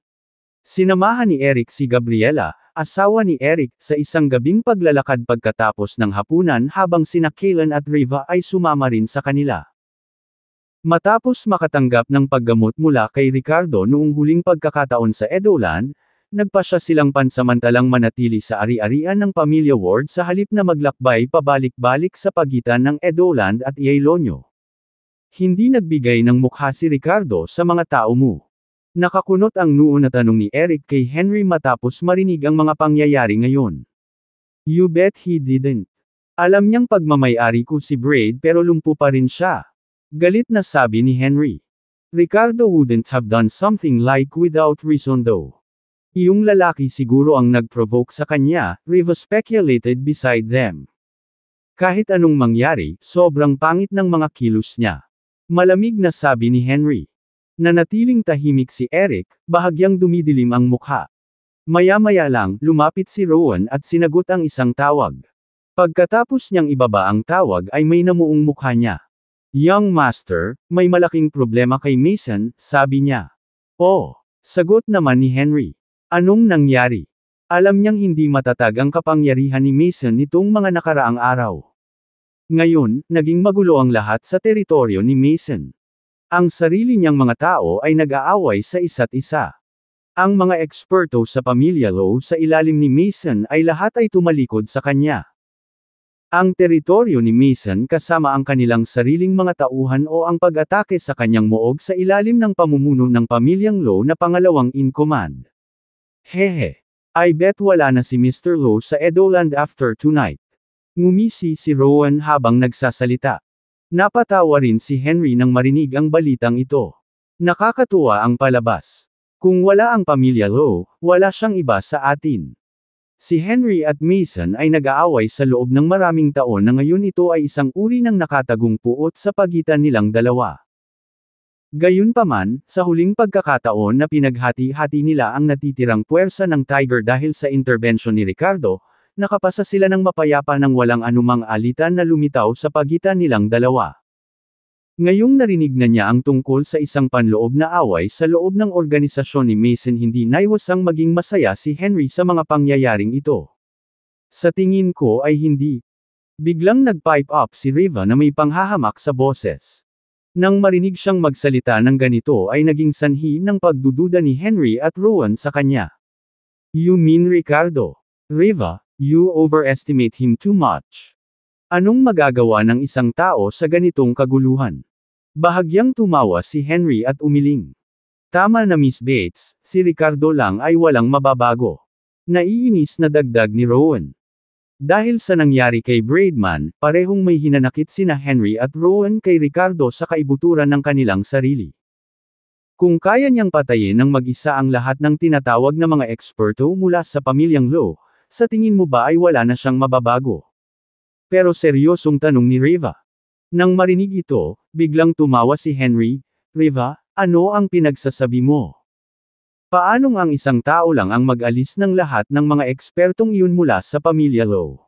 sinamahan ni Eric si Gabriela, asawa ni Eric, sa isang gabing paglalakad pagkatapos ng hapunan habang sina Kaylan at Riva ay sumama rin sa kanila. Matapos makatanggap ng paggamot mula kay Ricardo noong huling pagkakataon sa Edoland, nagpasya silang pansamantalang manatili sa ari-arian ng Pamilya Ward sa halip na maglakbay pabalik-balik sa pagitan ng Edoland at Iloilo. Hindi nagbigay ng mukha si Ricardo sa mga tao mo. Nakakunot ang noo na tanong ni Eric kay Henry matapos marinig ang mga pangyayari ngayon. You bet he didn't. Alam niyang pagmamayari ko si Braid pero lumpo pa rin siya. Galit na sabi ni Henry. Ricardo wouldn't have done something like without reason though. Iyong lalaki siguro ang nag-provoke sa kanya, Riva speculated beside them. Kahit anong mangyari, sobrang pangit ng mga kilos niya. Malamig na sabi ni Henry. Nanatiling tahimik si Eric, bahagyang dumidilim ang mukha. Maya-maya lang, lumapit si Rowan at sinagot ang isang tawag. Pagkatapos niyang ibaba ang tawag ay may namuong mukha niya. Young Master, may malaking problema kay Mason, sabi niya. Oh, sagot naman ni Henry. Anong nangyari? Alam niyang hindi matatag ang kapangyarihan ni Mason nitong mga nakaraang araw. Ngayon, naging magulo ang lahat sa teritoryo ni Mason. Ang sarili niyang mga tao ay nag-aaway sa isa't isa. Ang mga eksperto sa Pamilya Law sa ilalim ni Mason ay lahat ay tumalikod sa kanya. Ang teritoryo ni Mason kasama ang kanilang sariling mga tauhan o ang pag-atake sa kanyang muog sa ilalim ng pamumuno ng Pamilyang Law na pangalawang in command. Hehe. I bet wala na si Mr. Law sa Edoland after tonight. Ngumisi si Rowan habang nagsasalita. Napatawa rin si Henry nang marinig ang balitang ito. Nakakatuwa ang palabas. Kung wala ang Pamilya Law, wala siyang iba sa atin. Si Henry at Mason ay nag-aaway sa loob ng maraming taon na ngayon ito ay isang uri ng nakatagong puot sa pagitan nilang dalawa. Gayunpaman, sa huling pagkakataon na pinaghati-hati nila ang natitirang puwersa ng Tiger dahil sa interbensyon ni Ricardo, nakapasa sila ng mapayapa ng walang anumang alitan na lumitaw sa pagitan nilang dalawa. Ngayong narinig na niya ang tungkol sa isang panloob na away sa loob ng organisasyon ni Mason, hindi naiwasang maging masaya si Henry sa mga pangyayaring ito. Sa tingin ko ay hindi. Biglang nag-pipe up si Riva na may panghahamak sa boses. Nang marinig siyang magsalita ng ganito ay naging sanhi ng pagdududa ni Henry at Rowan sa kanya. You mean Ricardo? Riva, you overestimate him too much. Anong magagawa ng isang tao sa ganitong kaguluhan? Bahagyang tumawa si Henry at umiling. Tama na Miss Bates, si Ricardo lang ay walang mababago. Naiinis na dagdag ni Rowan. Dahil sa nangyari kay Braidman, parehong may hinanakit sina Henry at Rowan kay Ricardo sa kaibuturan ng kanilang sarili. Kung kaya niyang patayin ng mag-isa ang lahat ng tinatawag na mga eksperto mula sa Pamilyang Law, sa tingin mo ba ay wala na siyang mababago? Pero seryosong tanong ni Riva. Nang marinig ito, biglang tumawa si Henry. Riva, ano ang pinagsasabi mo? Paanong ang isang tao lang ang mag-alis ng lahat ng mga ekspertong iyon mula sa Pamilya Law?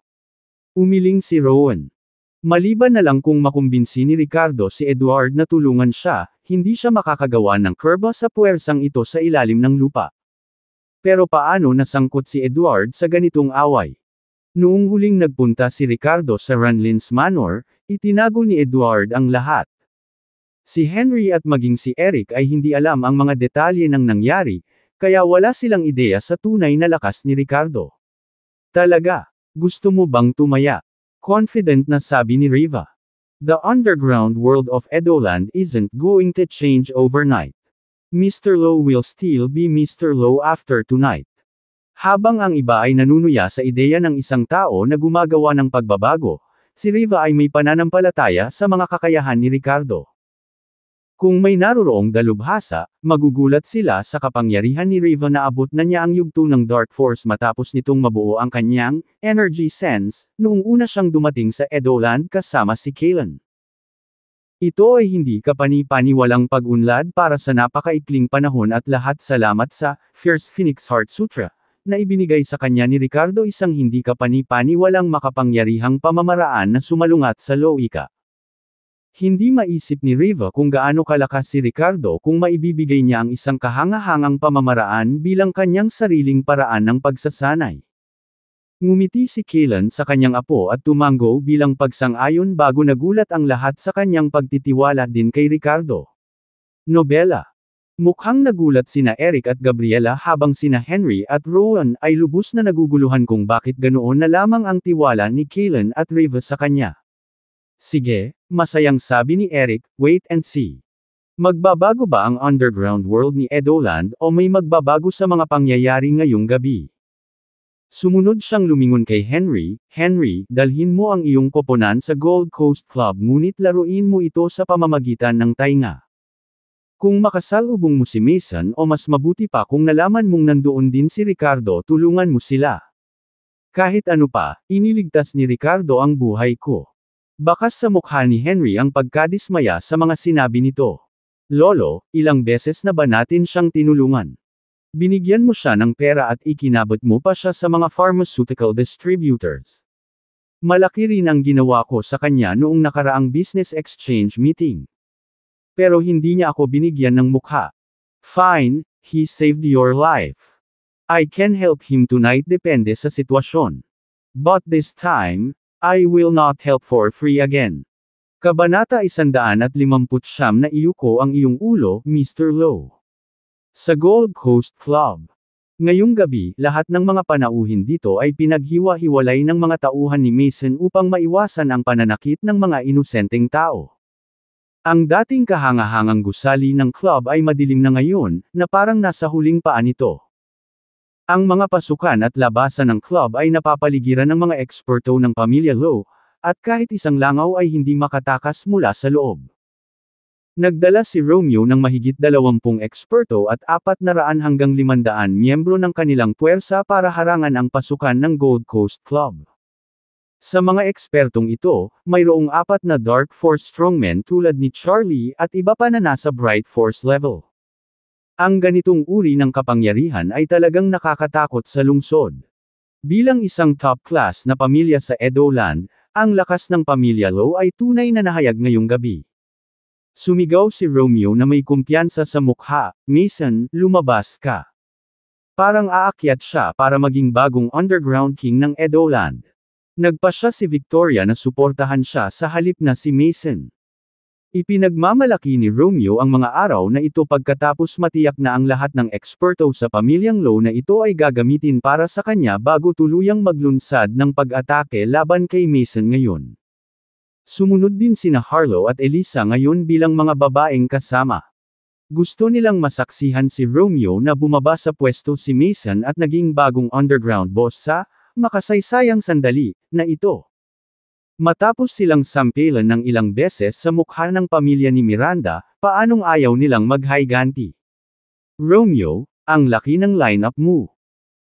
Umiling si Rowan. Maliban na lang kung makumbinsi ni Ricardo si Edward na tulungan siya, hindi siya makakagawa ng kurba sa puwersang ito sa ilalim ng lupa. Pero paano nasangkot si Edward sa ganitong away? Noong huling nagpunta si Ricardo sa Ranlins Manor, itinago ni Edward ang lahat. Si Henry at maging si Eric ay hindi alam ang mga detalye ng nangyari, kaya wala silang ideya sa tunay na lakas ni Ricardo. Talaga, gusto mo bang tumaya? Confident na sabi ni Riva. The underground world of Edoland isn't going to change overnight. Mr. Law will still be Mr. Law after tonight. Habang ang iba ay nanunuya sa ideya ng isang tao na gumagawa ng pagbabago, si Riva ay may pananampalataya sa mga kakayahan ni Ricardo. Kung may naroroong dalubhasa, magugulat sila sa kapangyarihan ni Riva na abot na niya ang yugto ng Dark Force matapos nitong mabuo ang kanyang energy sense noong una siyang dumating sa Edoland kasama si Kaylan. Ito ay hindi kapani-paniwalang pag-unlad para sa napakaikling panahon at lahat salamat sa Fierce Phoenix Heart Sutra na ibinigay sa kanya ni Ricardo, isang hindi kapani-paniwalang makapangyarihang pamamaraan na sumalungat sa lowika. Hindi maisip ni Riva kung gaano kalakas si Ricardo kung maibibigay niya ang isang kahangahangang pamamaraan bilang kanyang sariling paraan ng pagsasanay. Ngumiti si Kaylan sa kanyang apo at tumango bilang pagsang-ayon bago nagulat ang lahat sa kanyang pagtitiwala din kay Ricardo. Nobela. Mukhang nagulat sina Eric at Gabriela habang sina Henry at Rowan ay lubos na naguguluhan kung bakit ganoon na lamang ang tiwala ni Kaylan at Riva sa kanya. Sige, masayang sabi ni Eric, wait and see. Magbabago ba ang underground world ni Edoland o may magbabago sa mga pangyayari ngayong gabi? Sumunod siyang lumingon kay Henry, Henry, dalhin mo ang iyong koponan sa Gold Coast Club ngunit laruin mo ito sa pamamagitan ng tainga. Kung makasalubong mo si Mason o mas mabuti pa kung nalaman mong nandoon din si Ricardo, tulungan mo sila. Kahit ano pa, iniligtas ni Ricardo ang buhay ko. Bakas sa mukha ni Henry ang pagkadismaya sa mga sinabi nito. Lolo, ilang beses na ba natin siyang tinulungan? Binigyan mo siya ng pera at ikinabot mo pa siya sa mga pharmaceutical distributors. Malaki rin ang ginawa ko sa kanya noong nakaraang business exchange meeting. Pero hindi niya ako binigyan ng mukha. Fine, he saved your life. I can help him tonight, depende sa sitwasyon. But this time, I will not help for free again. Kabanata 159 na iyuko ang iyong ulo, Mr. Lowe. Sa Gold Coast Club. Ngayong gabi, lahat ng mga panauhin dito ay pinaghiwa-hiwalay ng mga tauhan ni Mason upang maiwasan ang pananakit ng mga inosenteng tao. Ang dating kahangahangang gusali ng club ay madilim na ngayon, na parang nasa huling paa nito. Ang mga pasukan at labasan ng club ay napapaligiran ng mga eksperto ng pamilya Lowe, at kahit isang langaw ay hindi makatakas mula sa loob. Nagdala si Romeo ng mahigit 20 eksperto at 400 hanggang 500 miyembro ng kanilang puwersa para harangan ang pasukan ng Gold Coast Club. Sa mga ekspertong ito, mayroong 4 na Dark Force strongmen tulad ni Charlie at iba pa na nasa Bright Force level. Ang ganitong uri ng kapangyarihan ay talagang nakakatakot sa lungsod. Bilang isang top class na pamilya sa Edoland, ang lakas ng pamilya Lowe ay tunay na nahayag ngayong gabi. Sumigaw si Romeo na may kumpiyansa sa mukha, Mason, lumabas ka. Parang aakyat siya para maging bagong underground king ng Edoland. Nagpasya si Victoria na suportahan siya sa halip na si Mason. Ipinagmamalaki ni Romeo ang mga araw na ito pagkatapos matiyak na ang lahat ng eksperto sa pamilyang Lowe na ito ay gagamitin para sa kanya bago tuluyang maglunsad ng pag-atake laban kay Mason ngayon. Sumunod din sina Harlow at Elisa ngayon bilang mga babaeng kasama. Gusto nilang masaksihan si Romeo na bumaba sa pwesto si Mason at naging bagong underground boss sa makasaysayang sandali na ito. Matapos silang sampelan ng ilang beses sa mukha ng pamilya ni Miranda, paanong ayaw nilang maghiganti? Romeo, ang laki ng lineup mo.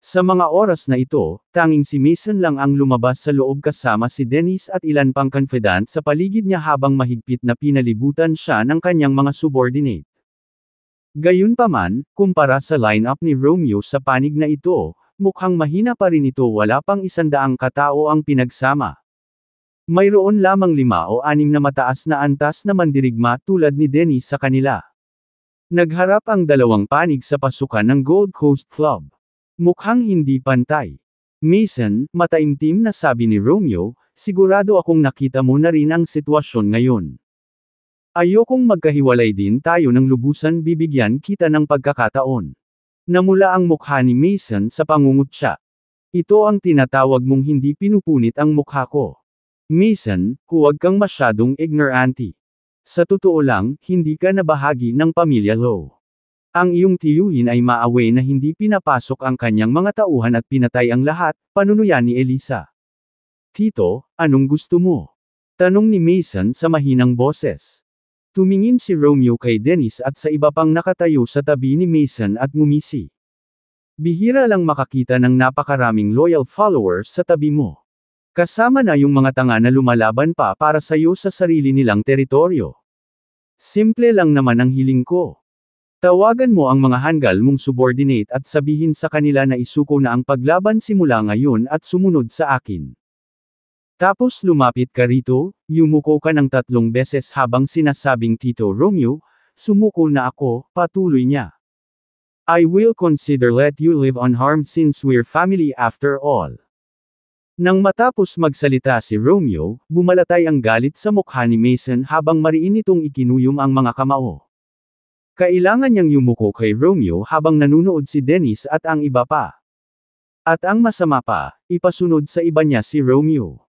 Sa mga oras na ito, tanging si Mason lang ang lumabas sa loob kasama si Dennis at ilan pang confidant sa paligid niya habang mahigpit na pinalibutan siya ng kanyang mga subordinate. Gayunpaman, kumpara sa lineup ni Romeo sa panig na ito, mukhang mahina pa rin ito, wala pang 100 katao ang pinagsama. Mayroon lamang 5 o 6 na mataas na antas na mandirigma tulad ni Dennis sa kanila. Nagharap ang dalawang panig sa pasukan ng Gold Coast Club. Mukhang hindi pantay. Mason, mataimtim na sabi ni Romeo, sigurado akong nakita mo na rin ang sitwasyon ngayon. Ayokong magkahiwalay din tayo ng lubusan, bibigyan kita ng pagkakataon. Namula ang mukha ni Mason sa pangungutya. Ito ang tinatawag mong hindi pinupunit ang mukha ko. Mason, huwag kang masyadong ignorante. Sa totoo lang, hindi ka na bahagi ng pamilya Lowe. Ang iyong tiyuhin ay maawe na hindi pinapasok ang kanyang mga tauhan at pinatay ang lahat, panunuya ni Elisa. Tito, anong gusto mo? Tanong ni Mason sa mahinang boses. Tumingin si Romeo kay Dennis at sa iba pang nakatayo sa tabi ni Mason at ngumisi. Bihira lang makakita ng napakaraming loyal followers sa tabi mo. Kasama na yung mga tanga na lumalaban pa para sa iyo sa sarili nilang teritoryo. Simple lang naman ang hiling ko. Tawagan mo ang mga hanggal mong subordinate at sabihin sa kanila na isuko na ang paglaban simula ngayon at sumunod sa akin. Tapos lumapit ka rito, yumuko ka ng 3 beses habang sinasabing Tito Romeo, sumuko na ako, patuloy niya. I will consider let you live unharmed since we're family after all. Nang matapos magsalita si Romeo, bumalatay ang galit sa mukha ni Mason habang mariin itong ikinuyom ang mga kamao. Kailangan niyang yumuko kay Romeo habang nanunood si Dennis at ang iba pa. At ang masama pa, ipasunod sa iba niya si Romeo.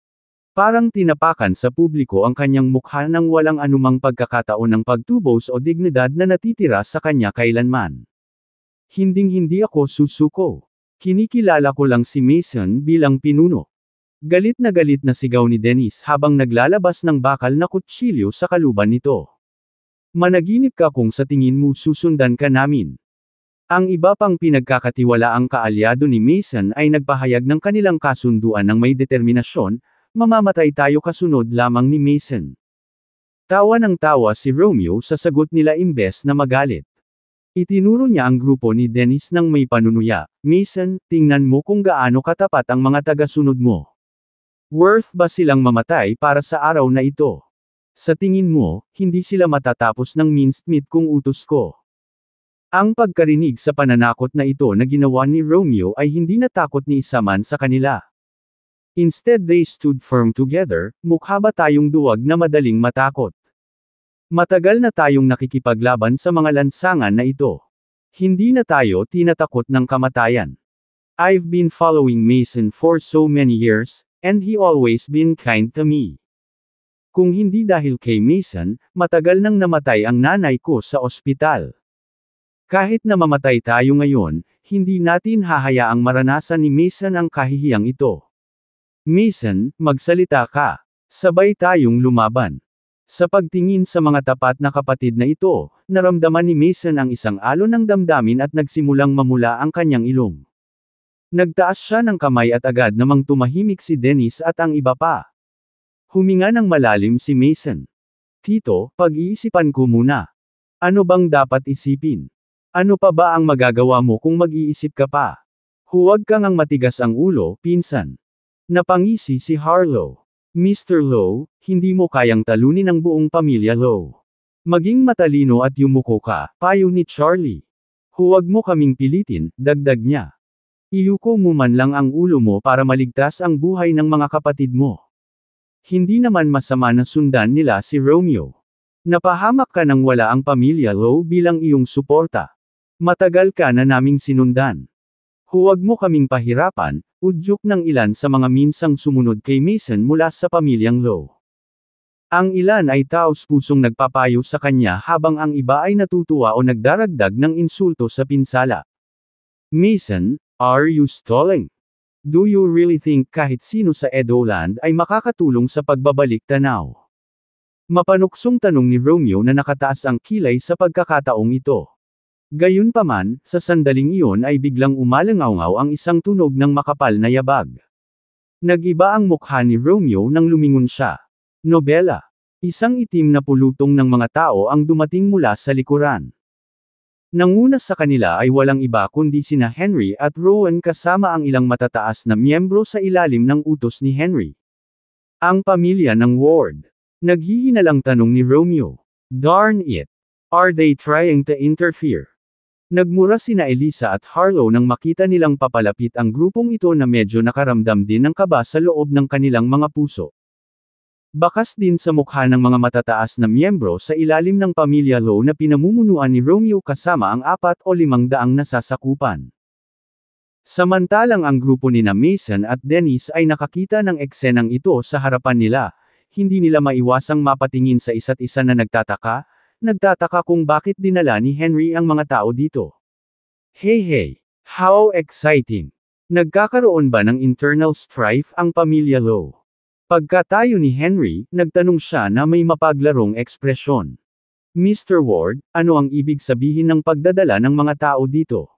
Parang tinapakan sa publiko ang kanyang mukha nang walang anumang pagkakataon ng pagtubos o dignidad na natitira sa kanya kailanman. Hinding-hindi ako susuko. Kinikilala ko lang si Mason bilang pinuno. Galit na sigaw ni Dennis habang naglalabas ng bakal na kutsilyo sa kaluban nito. Managinip ka kung sa tingin mo susundan ka namin. Ang iba pang pinagkakatiwalaang kaalyado ni Mason ay nagpahayag ng kanilang kasunduan ng may determinasyon, mamamatay tayo kasunod lamang ni Mason. Tawa ng tawa si Romeo sa sagot nila imbes na magalit. Itinuro niya ang grupo ni Dennis ng may panunuya, Mason, tingnan mo kung gaano katapat ang mga tagasunod mo. Worth ba silang mamatay para sa araw na ito? Sa tingin mo, hindi sila matatapos ng minced meat kung utos ko. Ang pagkarinig sa pananakot na ito na ginawa ni Romeo ay hindi natakot ni isa man sa kanila. Instead they stood firm together, mukha ba tayong duwag na madaling matakot? Matagal na tayong nakikipaglaban sa mga lansangan na ito. Hindi na tayo tinatakot ng kamatayan. I've been following Mason for so many years, and he always been kind to me. Kung hindi dahil kay Mason, matagal nang namatay ang nanay ko sa ospital. Kahit na mamatay tayo ngayon, hindi natin hahayaang maranasan ni Mason ang kahihiyang ito. Mason, magsalita ka. Sabay tayong lumaban. Sa pagtingin sa mga tapat na kapatid na ito, naramdaman ni Mason ang isang alon ng damdamin at nagsimulang mamula ang kanyang ilong. Nagtaas siya ng kamay at agad namang tumahimik si Dennis at ang iba pa. Huminga ng malalim si Mason. Tito, pag-iisipan ko muna. Ano bang dapat isipin? Ano pa ba ang magagawa mo kung mag-iisip ka pa? Huwag kang ang matigas ang ulo, pinsan. Napangisi si Harlow. Mr. Lowe, hindi mo kayang talunin ang buong pamilya Lowe. Maging matalino at yumuko ka, payo ni Charlie. Huwag mo kaming pilitin, dagdag niya. Iyuko mo man lang ang ulo mo para maligtas ang buhay ng mga kapatid mo. Hindi naman masama na sundan nila si Romeo. Napahamak ka nang wala ang pamilya Lowe bilang iyong suporta. Matagal ka na naming sinundan. Huwag mo kaming pahirapan, udyok ng ilan sa mga minsang sumunod kay Mason mula sa pamilyang Lowe. Ang ilan ay taos-pusong nagpapayo sa kanya habang ang iba ay natutuwa o nagdaragdag ng insulto sa pinsala. Mason, are you stalling? Do you really think kahit sino sa Edoland ay makakatulong sa pagbabalik tanaw? Mapanuksong tanong ni Romeo na nakataas ang kilay sa pagkakataong ito. Gayunpaman, sa sandaling iyon ay biglang umalangaw ang isang tunog ng makapal na yabag. Nag-iba ang mukha ni Romeo nang lumingon siya. Nobela. Isang itim na pulutong ng mga tao ang dumating mula sa likuran. Nanguna sa kanila ay walang iba kundi sina Henry at Rowan kasama ang ilang matataas na miyembro sa ilalim ng utos ni Henry. Ang pamilya ng Ward. Naghihinalang tanong ni Romeo. Darn it. Are they trying to interfere? Nagmura sina Elisa at Harlow nang makita nilang papalapit ang grupong ito na medyo nakaramdam din ng kaba sa loob ng kanilang mga puso. Bakas din sa mukha ng mga matataas na miyembro sa ilalim ng pamilya Lowe na pinamumunuan ni Romeo kasama ang 4 o 500 nasasakupan. Samantalang ang grupo nina Mason at Dennis ay nakakita ng eksenang ito sa harapan nila, hindi nila maiwasang mapatingin sa isa't isa na nagtataka kung bakit dinala ni Henry ang mga tao dito. Hey, how exciting! Nagkakaroon ba ng internal strife ang pamilya Lowe? Pagkatayo ni Henry, nagtanong siya na may mapaglarong ekspresyon. Mr. Ward, ano ang ibig sabihin ng pagdadala ng mga tao dito?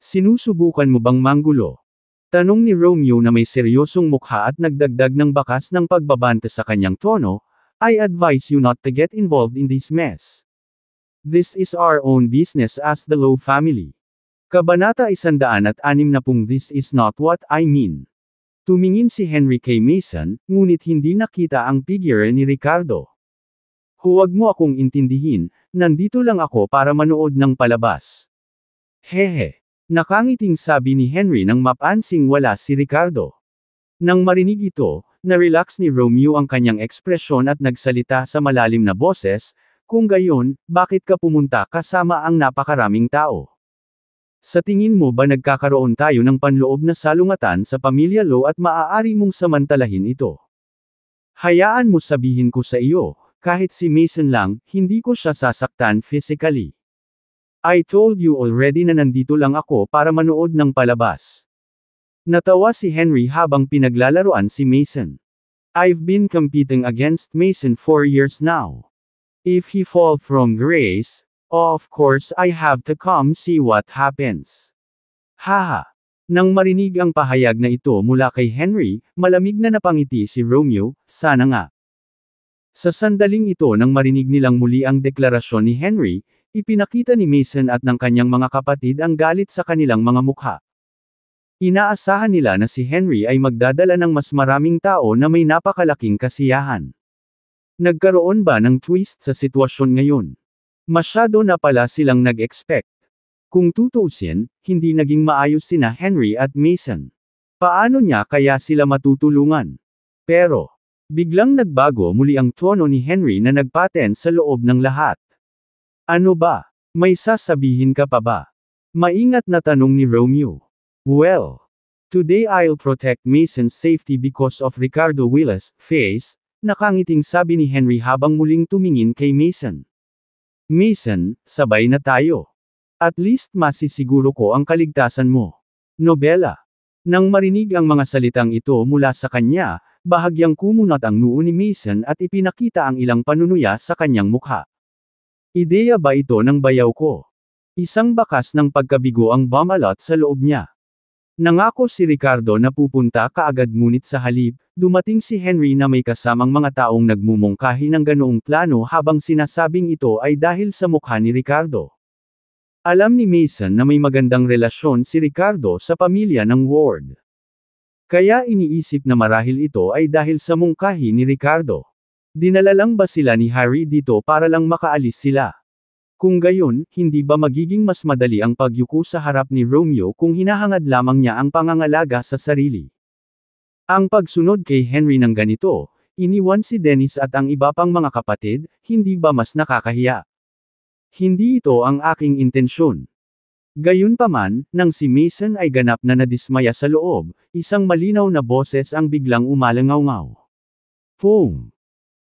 Sinusubukan mo bang manggulo? Tanong ni Romeo na may seryosong mukha at nagdagdag ng bakas ng pagbabanta sa kanyang tono, I advise you not to get involved in this mess. This is our own business as the Lowe family. Kabanata 160. This is not what I mean. Tumingin si Henry kay Mason, ngunit hindi nakita ang figure ni Ricardo. Huwag mo akong intindihin, nandito lang ako para manood ng palabas. Hehe. Nakangiting sabi ni Henry nang mapansing wala si Ricardo. Nang marinig ito, na-relax ni Romeo ang kanyang ekspresyon at nagsalita sa malalim na boses, kung gayon, bakit ka pumunta kasama ang napakaraming tao? Sa tingin mo ba nagkakaroon tayo ng panloob na salungatan sa pamilya Lowe at maaari mong samantalahin ito? Hayaan mo sabihin ko sa iyo, kahit si Mason lang, hindi ko siya sasaktan physically. I told you already na nandito lang ako para manood ng palabas. Natawa si Henry habang pinaglalaruan si Mason. I've been competing against Mason for years now. If he fall from grace, of course I have to come see what happens. Haha. Nang marinig ang pahayag na ito mula kay Henry, malamig na napangiti si Romeo, sana nga. Sa sandaling ito nang marinig nilang muli ang deklarasyon ni Henry, ipinakita ni Mason at ng kanyang mga kapatid ang galit sa kanilang mga mukha. Inaasahan nila na si Henry ay magdadala ng mas maraming tao na may napakalaking kasiyahan. Nagkaroon ba ng twist sa sitwasyon ngayon? Masyado na pala silang nag-expect. Kung tutuusin, hindi naging maayos sina Henry at Mason. Paano niya kaya sila matutulungan? Pero, biglang nagbago muli ang tono ni Henry na nagpaten sa loob ng lahat. Ano ba? May sasabihin ka pa ba? Maingat na tanong ni Romeo. Well, today I'll protect Mason's safety because of Ricardo Willis' face, nakangiting sabi ni Henry habang muling tumingin kay Mason. Mason, sabay na tayo. At least masisiguro ko ang kaligtasan mo. Nobela. Nang marinig ang mga salitang ito mula sa kanya, bahagyang kumunat ang noo ni Mason at ipinakita ang ilang panunuya sa kanyang mukha. Ideya ba ito ng bayaw ko? Isang bakas ng pagkabigo ang bumalot sa loob niya. Nangako si Ricardo na pupunta kaagad ngunit sa halip, dumating si Henry na may kasamang mga taong nagmumungkahi ng ganoong plano habang sinasabing ito ay dahil sa mukha ni Ricardo. Alam ni Mason na may magandang relasyon si Ricardo sa pamilya ng Ward. Kaya iniisip na marahil ito ay dahil sa mungkahi ni Ricardo. Dinala lang ba sila ni Harry dito para lang makaalis sila? Kung gayon, hindi ba magiging mas madali ang pagyuko sa harap ni Romeo kung hinahangad lamang niya ang pangangalaga sa sarili? Ang pagsunod kay Henry ng ganito, iniwan si Dennis at ang iba pang mga kapatid, hindi ba mas nakakahiya? Hindi ito ang aking intensyon. Gayunpaman, nang si Mason ay ganap na nadismaya sa loob, isang malinaw na boses ang biglang umalangaw-ngaw. Boom!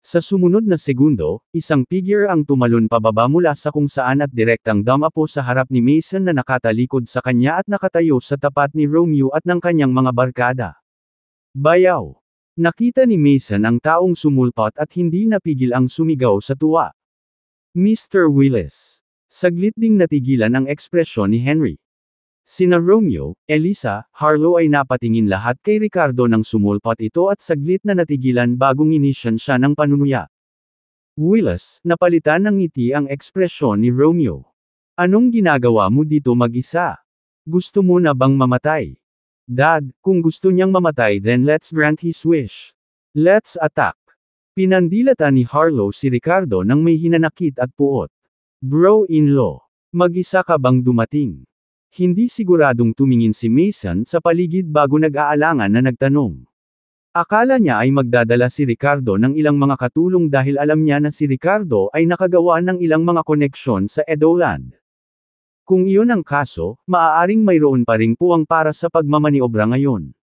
Sa sumunod na segundo, isang figure ang tumalon pababa mula sa kung saan at direktang dumapo sa harap ni Mason na nakatalikod sa kanya at nakatayo sa tapat ni Romeo at ng kanyang mga barkada. Bayaw! Nakita ni Mason ang taong sumulpot at hindi napigil ang sumigaw sa tuwa. Mr. Willis. Saglit ding natigilan ang ekspresyon ni Henry. Sina Romeo, Elisa, Harlow ay napatingin lahat kay Ricardo nang sumulpot ito at saglit na natigilan bago nginisyan siya ng panunuya. Willis, napalitan ng ngiti ang ekspresyon ni Romeo. Anong ginagawa mo dito mag-isa? Gusto mo na bang mamatay? Dad, kung gusto niyang mamatay then let's grant his wish. Let's attack. Pinandilatan ni Harlow si Ricardo nang may hinanakit at puot. Bro-in-law, mag-isa ka bang dumating? Hindi siguradong tumingin si Mason sa paligid bago nag-aalangan na nagtanong. Akala niya ay magdadala si Ricardo ng ilang mga katulong dahil alam niya na si Ricardo ay nakagawa ng ilang mga koneksyon sa Edoland. Kung iyon ang kaso, maaaring mayroon pa ring puwang para sa pagmamaniobra ngayon.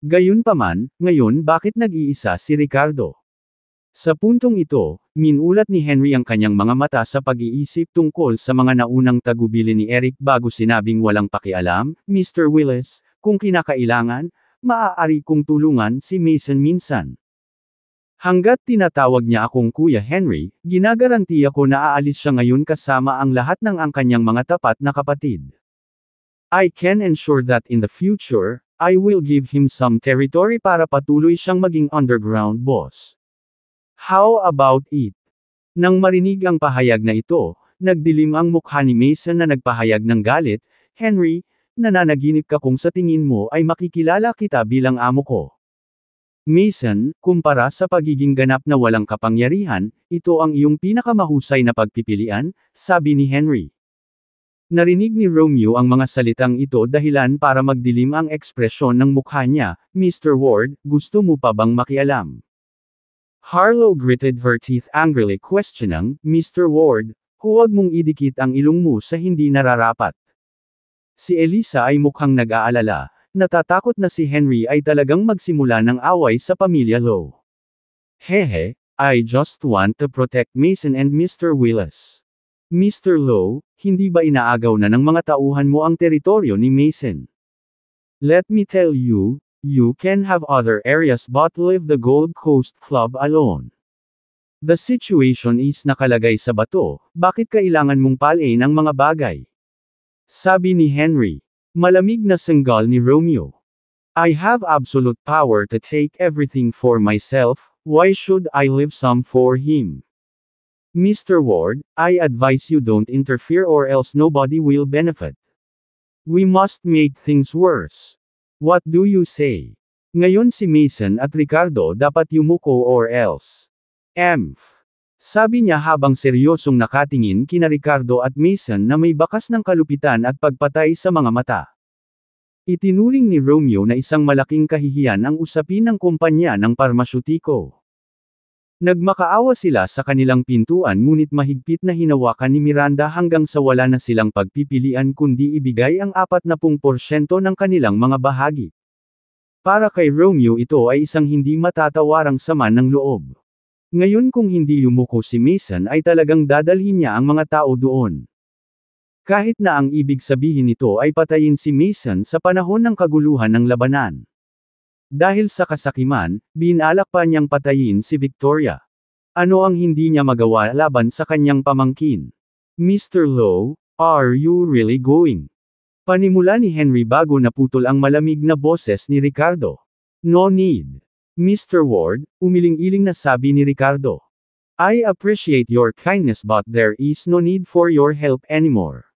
Gayunpaman, ngayon bakit nag-iisa si Ricardo? Sa puntong ito, minulat ni Henry ang kanyang mga mata sa pag-iisip tungkol sa mga naunang tagubilin ni Eric bago sinabing walang pakialam, Mr. Willis, kung kinakailangan, maaari kong tulungan si Mason minsan. Hanggat tinatawag niya akong Kuya Henry, ginagarantiya ko na aalis siya ngayon kasama ang lahat ng ang kanyang mga tapat na kapatid. I can ensure that in the future, I will give him some territory para patuloy siyang maging underground boss. How about it? Nang marinig ang pahayag na ito, nagdilim ang mukha ni Mason na nagpahayag ng galit. Henry, nananaginip ka kung sa tingin mo ay makikilala kita bilang amo ko. Mason, kumpara sa pagiging ganap na walang kapangyarihan, ito ang iyong pinakamahusay na pagpipilian, sabi ni Henry. Narinig ni Romeo ang mga salitang ito dahilan para magdilim ang ekspresyon ng mukha niya. Mr. Ward, gusto mo pa bang makialam? Harlow gritted her teeth angrily questioning, Mr. Ward, huwag mong idikit ang ilong mo sa hindi nararapat. Si Elisa ay mukhang nag-aalala, natatakot na si Henry ay talagang magsimula ng away sa pamilya Lowe. Hehe, I just want to protect Mason and Mr. Willis. Mr. Lowe, hindi ba inaagaw na ng mga tauhan mo ang teritoryo ni Mason? Let me tell you, you can have other areas but leave the Gold Coast Club alone. The situation is nakalagay sa bato, bakit kailangan mong palain ang mga bagay? Sabi ni Henry. Malamig na sanggal ni Romeo. I have absolute power to take everything for myself, why should I leave some for him? Mr. Ward, I advise you don't interfere or else nobody will benefit. We must make things worse. What do you say? Ngayon si Mason at Ricardo dapat yumuko or else. Sabi niya habang seryosong nakatingin kina Ricardo at Mason na may bakas ng kalupitan at pagpatay sa mga mata. Itinuring ni Romeo na isang malaking kahihiyan ang usapin ng kumpanya ng parmasyutiko. Nagmakaawa sila sa kanilang pintuan ngunit mahigpit na hinawakan ni Miranda hanggang sa wala na silang pagpipilian kundi ibigay ang 40% ng kanilang mga bahagi. Para kay Romeo ito ay isang hindi matatawarang sama ng loob. Ngayon kung hindi yumuko si Mason ay talagang dadalhin niya ang mga tao doon. Kahit na ang ibig sabihin nito ay patayin si Mason sa panahon ng kaguluhan ng labanan. Dahil sa kasakiman, binalak pa niyang patayin si Victoria. Ano ang hindi niya magawa laban sa kanyang pamangkin? Mr. Lowe, are you really going? Panimula ni Henry bago naputol ang malamig na boses ni Ricardo. No need. Mr. Ward, umiling-iling na sabi ni Ricardo. I appreciate your kindness but there is no need for your help anymore.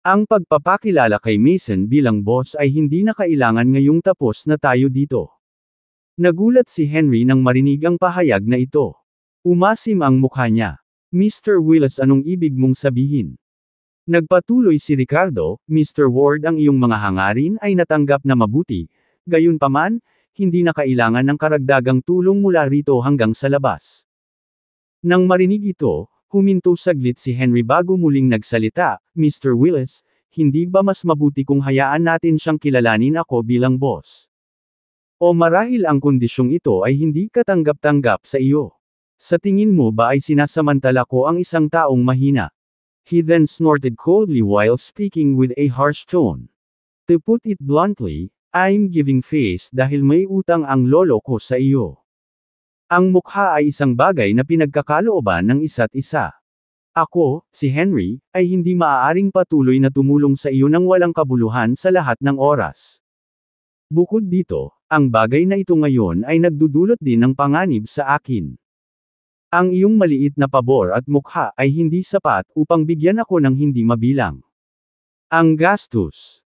Ang pagpapakilala kay Mason bilang boss ay hindi na kailangan ngayong tapos na tayo dito. Nagulat si Henry nang marinig ang pahayag na ito. Umasim ang mukha niya. Mr. Willis, anong ibig mong sabihin? Nagpatuloy si Ricardo, Mr. Ward, ang iyong mga hangarin ay natanggap na mabuti, gayunpaman, hindi na kailangan ng karagdagang tulong mula rito hanggang sa labas. Nang marinig ito, huminto saglit si Henry bago muling nagsalita, Mr. Willis, hindi ba mas mabuti kung hayaan natin siyang kilalanin ako bilang boss? O marahil ang kondisyong ito ay hindi katanggap-tanggap sa iyo? Sa tingin mo ba ay sinasamantala ko ang isang taong mahina? He then snorted coldly while speaking with a harsh tone. To put it bluntly, I'm giving face dahil may utang ang lolo ko sa iyo. Ang mukha ay isang bagay na pinagkakalooban ng isa't isa. Ako, si Henry, ay hindi maaaring patuloy na tumulong sa iyo nang walang kabuluhan sa lahat ng oras. Bukod dito, ang bagay na ito ngayon ay nagdudulot din ng panganib sa akin. Ang iyong maliit na pabor at mukha ay hindi sapat upang bigyan ako ng hindi mabilang. Ang gastos.